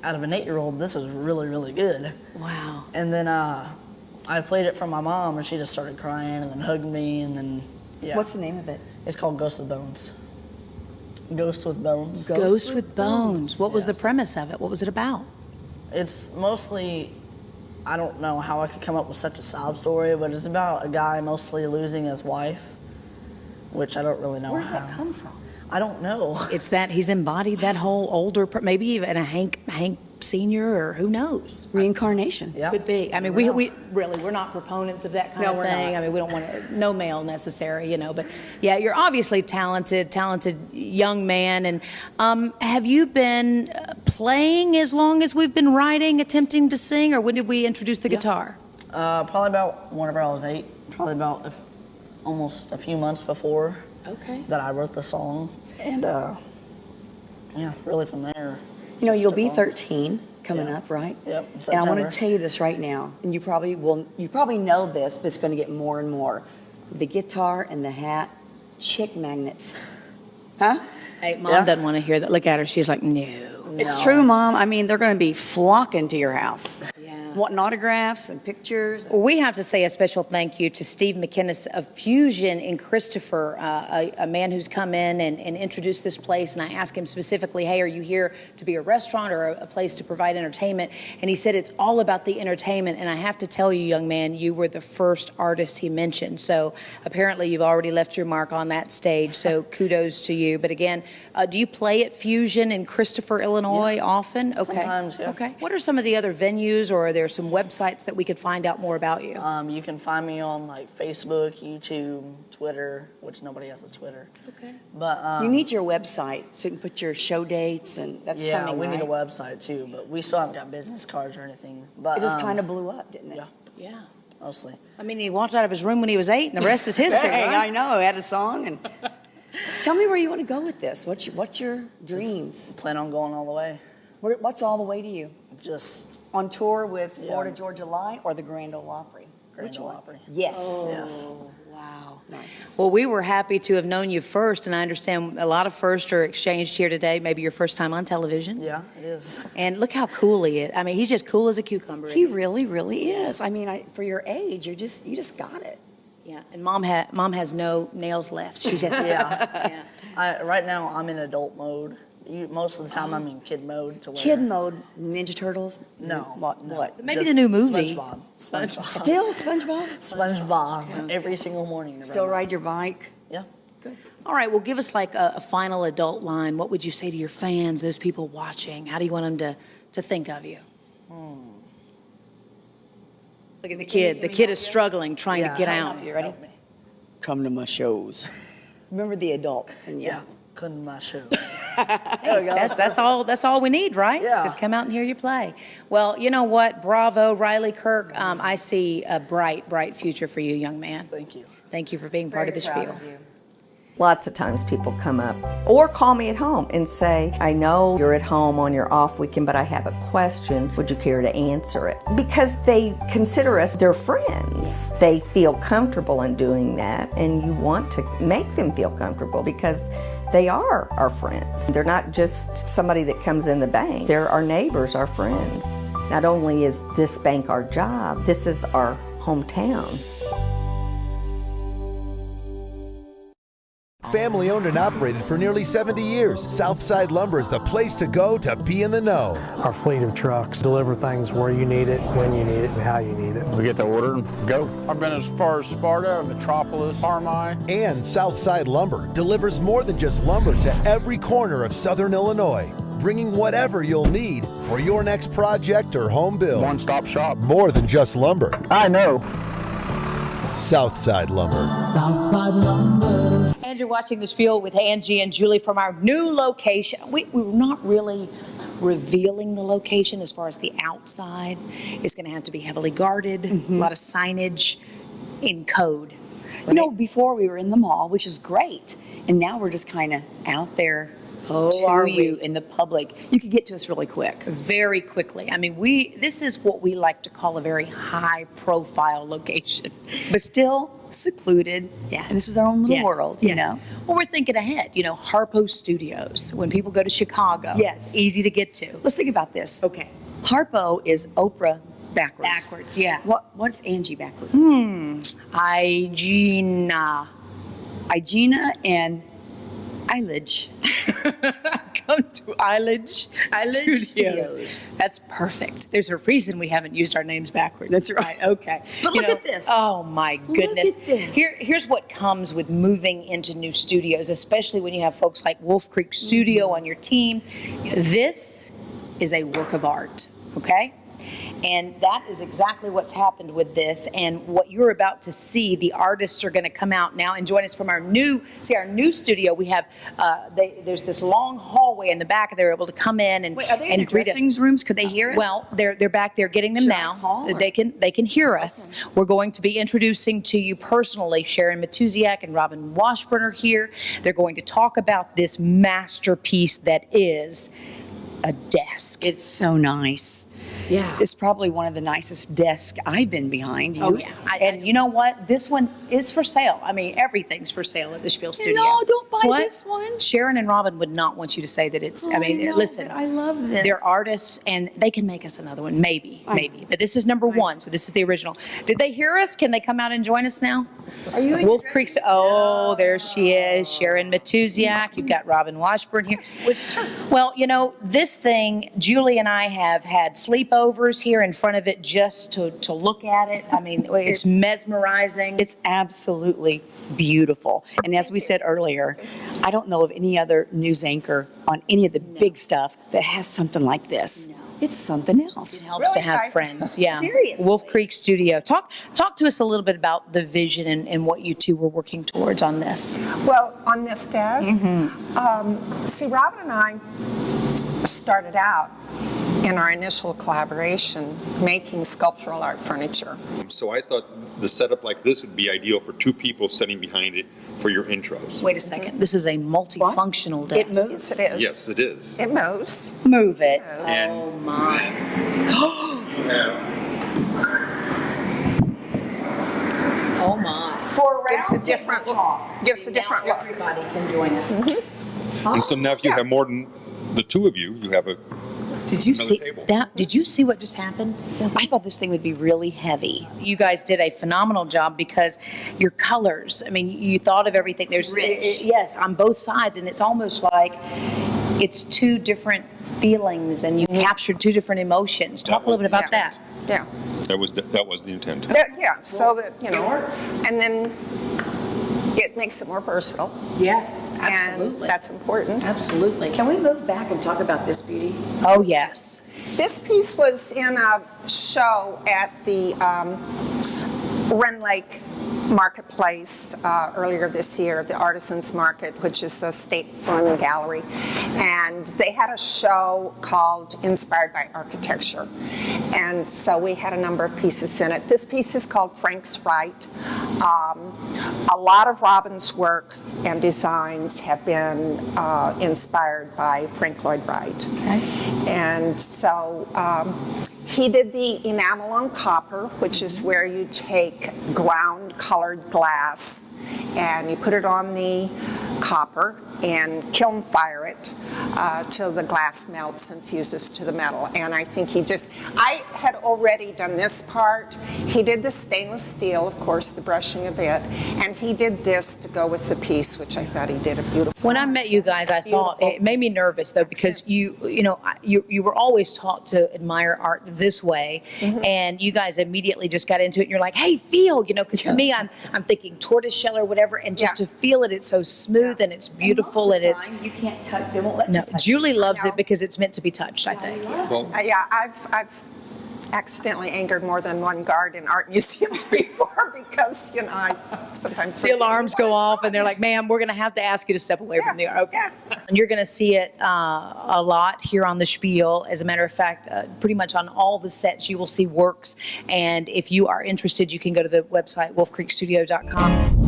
"Out of an 8-year-old, this is really, really good." Wow. And then I played it for my mom, and she just started crying and then hugged me, and then, yeah. What's the name of it? It's called Ghost with Bones. Ghost with Bones. Ghost with Bones. What was the premise of it? What was it about? It's mostly, I don't know how I could come up with such a sob story, but it's about a guy mostly losing his wife, which I don't really know Where does that come from? I don't know. It's that he's embodied that whole older, maybe even a Hank Senior, or who knows? Reincarnation. Yeah. Could be. I mean, we really, we're not proponents of that kind of thing. I mean, we don't want to, no male necessary, you know, but yeah, you're obviously talented young man. And have you been playing as long as we've been writing, attempting to sing, or when did we introduce the guitar? Probably about whenever I was 8, probably about almost a few months before that I wrote the song. And yeah, really from there. You know, you'll be 13 coming up, right? Yep. And I want to tell you this right now, and you probably know this, but it's going to get more and more. The guitar and the hat, chick magnets. Huh? Hey, Mom doesn't want to hear that. Look at her. She's like, no. It's true, Mom. I mean, they're going to be flocking to your house. Wanting autographs and pictures. Well, we have to say a special thank you to Steve McInnes of Fusion in Christopher, a man who's come in and introduced this place. And I asked him specifically, hey, are you here to be a restaurant or a place to provide entertainment? And he said it's all about the entertainment. And I have to tell you, young man, you were the first artist he mentioned. So apparently you've already left your mark on that stage. So kudos to you. But again, do you play at Fusion in Christopher, Illinois often? Okay. Sometimes, yeah. Okay. What are some of the other venues, or are there there some websites that we could find out more about you? You can find me on like Facebook, YouTube, Twitter, which nobody has a Twitter. Okay. But you need your website so you can put your show dates and that's yeah, coming. we need a right? website too, but we still haven't got business cards or anything. But It just kind of blew up, didn't it? Yeah, Yeah. mostly. I mean, he walked out of his room when he was 8, and the rest is history, Hey, right? I know. I had a song and. Tell me where you want to go with this. What's your dreams? Just plan on going all the way. What's all the way to you? Just on tour with Florida Yeah. Georgia Line or the Grand Ole Opry? Grand Which Ole one? Opry. Yes. Oh. Yes. Wow. Nice. Well, we were happy to have known you first, and I understand a lot of firsts are exchanged here today. Maybe your first time on television. Yeah, it is. And look how cool he is. I mean, he's just cool as a cucumber. He really, really is. I mean, for your age, you just got it. Yeah. And mom has no nails left. She's at Yeah. Right now, I'm in adult mode. Most of the time, I'm in kid mode. Kid mode, Ninja Turtles? No. What? Maybe the new movie. SpongeBob. Still SpongeBob? SpongeBob. Every single morning. Still ride your bike? Yeah. Good. All right, well, give us like a final adult line. What would you say to your fans, those people watching? How do you want them to think of you? Look at the kid. The kid is struggling, trying to get out. You ready? Come to my shows. Remember the adult. And Yeah. Come to my show. There we go. That's all we need, right? Yeah. Just come out and hear you play. Well, you know what? Bravo, Riley Kirk. I see a bright, bright future for you, young man. Thank you. Thank you for being part of the spiel. Lots of times people come up or call me at home and say, I know you're at home on your off weekend, but I have a question. Would you care to answer it? Because they consider us their friends. They feel comfortable in doing that, and you want to make them feel comfortable because they are our friends. They're not just somebody that comes in the bank. They're our neighbors, our friends. Not only is this bank our job, this is our hometown. Family owned and operated for nearly 70 years, Southside Lumber is the place to go to be in the know. Our fleet of trucks deliver things where you need it, when you need it, and how you need it. We get the order and go. I've been as far as Sparta, Metropolis, Parmi. And Southside Lumber delivers more than just lumber to every corner of Southern Illinois, bringing whatever you'll need for your next project or home build. One-stop shop. More than just lumber. I know. Southside Lumber. Southside Lumber. And you're watching The Spiel with Angie and Julie from our new location. We were not really revealing the location as far as the outside. It's going to have to be heavily guarded, a lot of signage in code. You know, before we were in the mall, which is great, and now we're just kind of out there to you in the public. You could get to us really quick. Very quickly. I mean, this is what we like to call a very high-profile location. But still secluded. Yes. And this is our own little world, you know. Well, we're thinking ahead. You know, Harpo Studios. When people go to Chicago, Yes. easy to get to. Let's think about this. Okay. Harpo is Oprah backwards. Backwards, yeah. What's Angie backwards? Igina and Eilidge. Come to Eilidge Studios. That's perfect. There's a reason we haven't used our names backwards. That's right. Okay. But look at this. Oh my goodness. Look at this. Here's what comes with moving into new studios, especially when you have folks like Wolf Creek Studio on your team. This is a work of art, okay? And that is exactly what's happened with this, and what you're about to see. The artists are going to come out now and join us from our new studio. We have there's this long hallway in the back, and they're able to come in and Wait, are they in and the greet us. dressing rooms? Could they hear us? Well, they're back there getting them Should now. I call, or? They can hear us. We're going to be introducing to you personally Sharon Matuziak and Robin Washburn are here. They're going to talk about this masterpiece that is a desk. It's so nice. Yeah. It's probably one of the nicest desks I've been behind. Oh, yeah. And you know what? This one is for sale. I mean, everything's for sale at the Spiel Studio. No, don't buy What? this one. Sharon and Robin would not want you to say that it's, I mean, no, listen. but I love this. They're artists, and they can make us another one. Maybe. But this is number one, so this is the original. Did they hear us? Can they come out and join us now? Are you in Wolf Creek? Oh, there she is. Sharon Matuziak. You've got Robin Washburn here. Well, you know, this thing, Julie and I have had sleepovers here in front of it just to look at it. I mean, it's mesmerizing. It's absolutely beautiful. And as we said earlier, I don't know of any other news anchor on any of the big stuff that has something like this. it's something else. It helps to Really? have friends. Yeah. Seriously. Wolf Creek Studio. Talk to us a little bit about the vision and what you two were working towards on this. Well, on this desk, see, Robin and I started out in our initial collaboration making sculptural art furniture. So I thought the setup like this would be ideal for two people sitting behind it for your intros. Wait a second. This is a multifunctional desk. It moves. It is. Yes, it is. It moves. Move it. And Oh my. Oh my. For gives a different talk. Gives a different look. Everybody can join us. And so now if you have more than the two of you, you have a Did you another see table. that? Did you see what just happened? I thought this thing would be really heavy. You guys did a phenomenal job because your colors. I mean, you thought of everything. There's rich. yes, on both sides, and it's almost like it's two different feelings, and you captured two different emotions. Talk a little bit about that. Yeah. That was the intent. Yeah, so that, and then it makes it more versatile. Yes, absolutely. And that's important. Absolutely. Can we move back and talk about this beauty? Oh, yes. This piece was in a show at the Wren Lake Marketplace earlier this year, the Artisans Market, which is the state-run gallery. And they had a show called Inspired by Architecture. And so we had a number of pieces in it. This piece is called Frank's Right. A lot of Robin's work and designs have been inspired by Frank Lloyd Wright. Okay. And so he did the enamel on copper, which is where you take ground colored glass and you put it on the copper and kiln fire it till the glass melts and fuses to the metal. And I think I had already done this part. He did the stainless steel, of course, the brushing of it, and he did this to go with the piece, which I thought he did a beautiful. When I met you guys, I thought it made me nervous though, because you were always taught to admire art this way, and you guys immediately just got into it. And you're like, hey, feel, because to me, I'm thinking tortoiseshell or whatever, and just to feel it, it's so smooth and it's beautiful. And it's you can't touch. They won't let you touch. Julie loves it because it's meant to be touched, I think. Yeah, I've accidentally angered more than one guard in art museums before because I sometimes the alarms go off and they're like, ma'am, we're going to have to ask you to step away from the art. Okay. And you're going to see it a lot here on the Spiel. As a matter of fact, pretty much on all the sets you will see works. And if you are interested, you can go to the website wolfcreekstudio.com.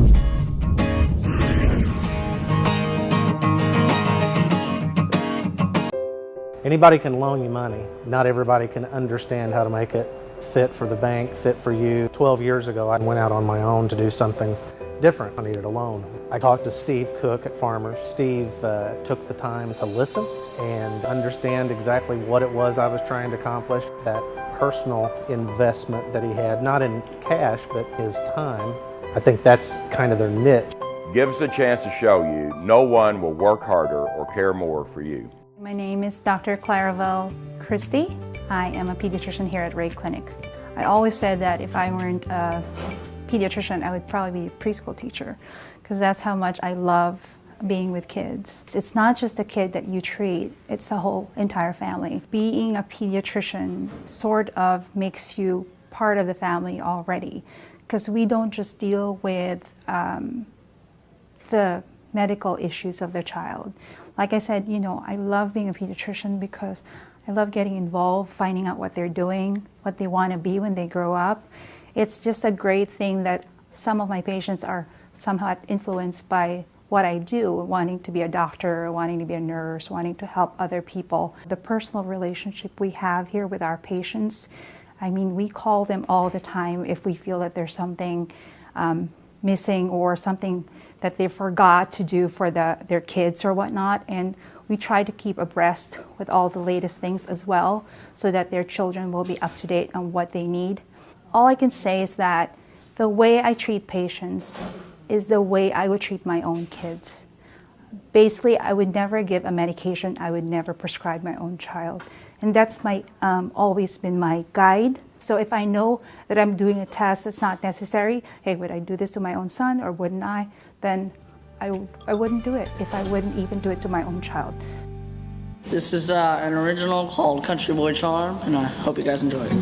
Anybody can loan you money. Not everybody can understand how to make it fit for the bank, fit for you. 12 years ago, I went out on my own to do something different. I needed a loan. I talked to Steve Cook at Farmers. Steve took the time to listen and understand exactly what it was I was trying to accomplish. That personal investment that he had, not in cash, but his time. I think that's kind of their niche. Give us a chance to show you no one will work harder or care more for you. My name is Dr. Clarabelle Christie. I am a pediatrician here at Ray Clinic. I always said that if I weren't a pediatrician, I would probably be a preschool teacher because that's how much I love being with kids. It's not just a kid that you treat, it's the whole entire family. Being a pediatrician sort of makes you part of the family already because we don't just deal with the medical issues of their child. Like I said, I love being a pediatrician because I love getting involved, finding out what they're doing, what they want to be when they grow up. It's just a great thing that some of my patients are somehow influenced by what I do, wanting to be a doctor, wanting to be a nurse, wanting to help other people. The personal relationship we have here with our patients, we call them all the time if we feel that there's something missing or something that they forgot to do for their kids or whatnot, and we try to keep abreast with all the latest things as well so that their children will be up to date on what they need. All I can say is that the way I treat patients is the way I would treat my own kids. Basically, I would never give a medication, I would never prescribe my own child. And that's always been my guide. So if I know that I'm doing a test that's not necessary, hey, would I do this to my own son or wouldn't I? Then I wouldn't do it if I wouldn't even do it to my own child. This is an original called Country Boy Charm, and I hope you guys enjoy it.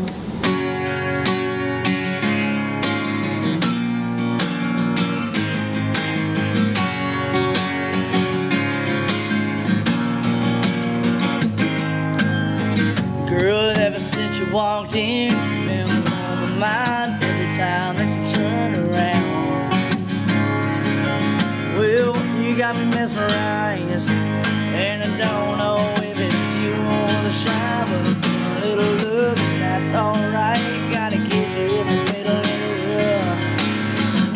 Girl, ever since you walked in, been on my mind every time that you turn around. Well, you got me mesmerized, and I don't know if it's you or the shine, but I feel a little love, and that's alright. Gotta get you in the middle of the rough.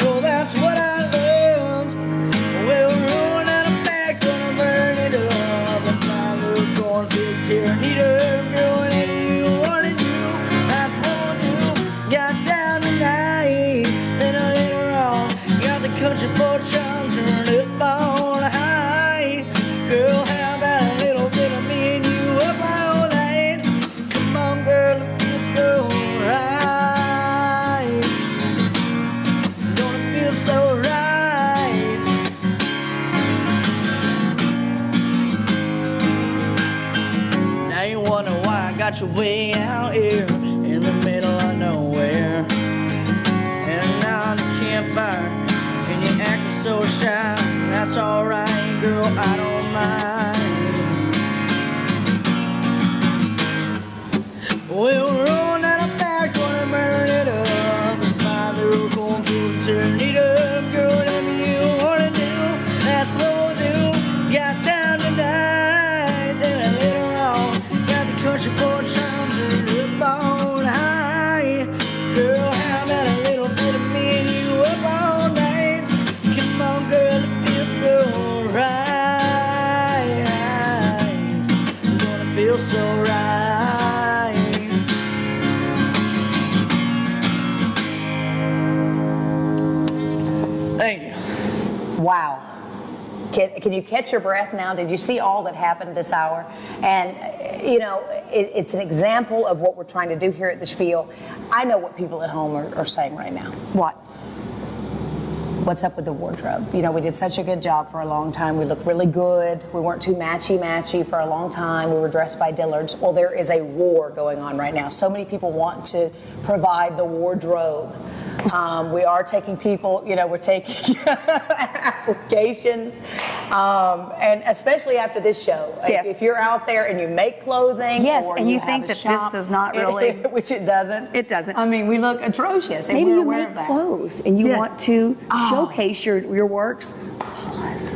No, that's what I love. Well, rolling out of back, gonna burn it up. I'm trying to cornfield, tearing it up, girl, whatever you wanna do, that's what we'll do. Got down tonight, then I later on, got the country boy charms turned up on high. Girl, how about a little bit of me and you up all night? Come on, girl, it feels so right. Don't it feel so right? Now you wonder why I got you way out here in the middle of nowhere. And now on the campfire, and you acting so shy. That's alright, girl, I don't mind. Well, rolling out of back, gonna burn it up, and find the real cornfield, turn it up, girl, whatever you wanna do, that's what we'll do. Got time tonight, then later on, got the country boy charms turned up on high. Girl, how about a little bit of me and you up all night? Come on, girl, it feels so right. Gonna feel so right. Thank you. Wow. Can you catch your breath now? Did you see all that happened this hour? And, you know, it's an example of what we're trying to do here at The Spiel. I know what people at home are saying right now. What? What's up with the wardrobe? You know, we did such a good job for a long time. We looked really good. We weren't too matchy for a long time. We were dressed by Dillard's. Well, there is a war going on right now. So many people want to provide the wardrobe. We are taking people, you know, we're taking applications. And especially after this show. Yes. If you're out there and you make clothing. Yes, or and you have think a that shop, this does not really. Which it doesn't. It doesn't. I mean, we look atrocious. And Maybe we're you aware make of that. clothes and you Yes. want to showcase your works.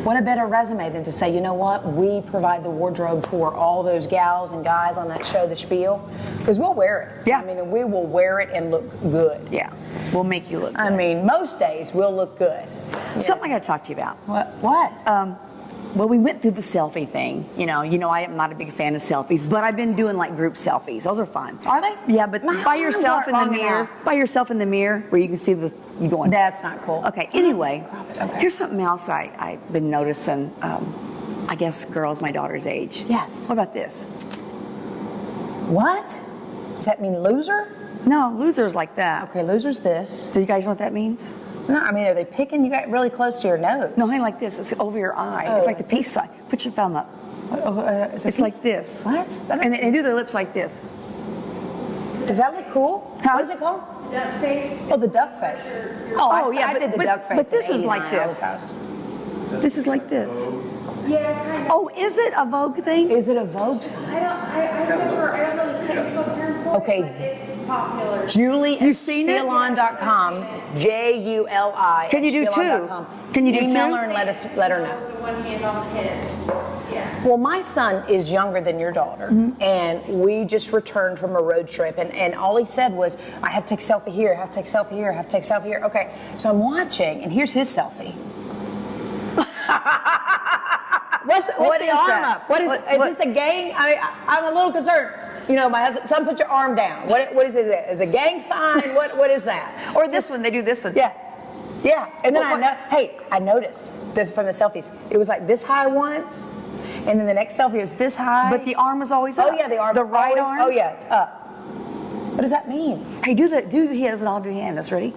What a better resume than to say, you know what, we provide the wardrobe for all those gals and guys on that show, The Spiel, because we'll wear it. Yeah. I mean, we will wear it and look good. Yeah, we'll make you look good. I mean, most days we'll look good. Something I got to talk to you about. What? Well, we went through the selfie thing. You know, I am not a big fan of selfies, but I've been doing like group selfies. Those are fun. Are they? Yeah, but My by arms yourself aren't in the long mirror. enough. By yourself in the mirror, where you can see you going. That's not cool. Okay. Anyway, here's something else I've been noticing. I guess girls my daughter's age. Yes. What about this? What? Does that mean loser? No, loser's like that. Okay, loser's this. Do you guys know what that means? No, I mean, are they picking? You got really close to your nose. No, hang like this. It's over your eye. Oh. It's like the peace sign. Put your thumb up. It's like this. What? And they do their lips like this. Does that look cool? What is it called? Duck face. Oh, the duck face. Yeah, I did the duck face. But this in is like 89 this. Holocaust. This is like this. Yeah, kind of. Oh, is it a Vogue thing? Is it a Vogue? I don't know the technical term for Okay. it, but it's popular. Julie You've seen it? Spielon.com. JULI. Can you do two? Spielon.com. Can you do Email two? her and let her know. The one hand on the head. Yeah. Well, my son is younger than your daughter, and we just returned from a road trip, and all he said was, I have to take a selfie here, I have to take a selfie here, I have to take a selfie here. Okay, so I'm watching, and here's his selfie. What's What the is arm that? up? Is this a gang? I'm a little concerned. You know, my husband, son, put your arm down. What is it? Is it a gang sign? What is that? Or this one, they do this one. Yeah. Yeah. And then I noticed this from the selfies. It was like this high once, and then the next selfie is this high. But the arm is always up. Oh yeah, the arm. The right always, arm? Oh yeah, it's up. What does that mean? Hey, do his and I'll do Hannah's. Ready?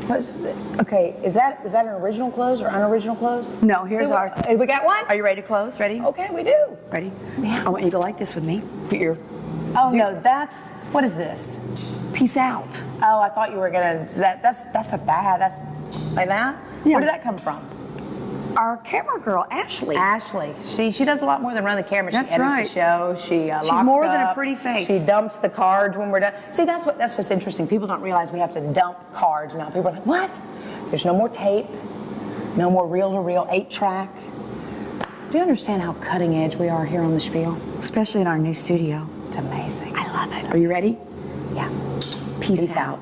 Okay, is that an original close or unoriginal close? No, here's our. We got one? Are you ready to close? Ready? Okay, we do. Ready? Yeah. I want you to go like this with me. Put your. Oh no, what is this? Peace out. Oh, I thought you were gonna. That's like that. Yeah. Where did that come from? Our camera girl, Ashley. Ashley. She does a lot more than run the camera. That's she edits right. the show. She She's locks more than a up. pretty face. She dumps the cards when we're done. See, that's what's interesting. People don't realize we have to dump cards now. People are like, what? There's no more tape, no more reel-to-reel 8-track. Do you understand how cutting edge we are here on the Spiel? Especially in our new studio. It's amazing. I love it. Are you ready? Yeah. Peace out.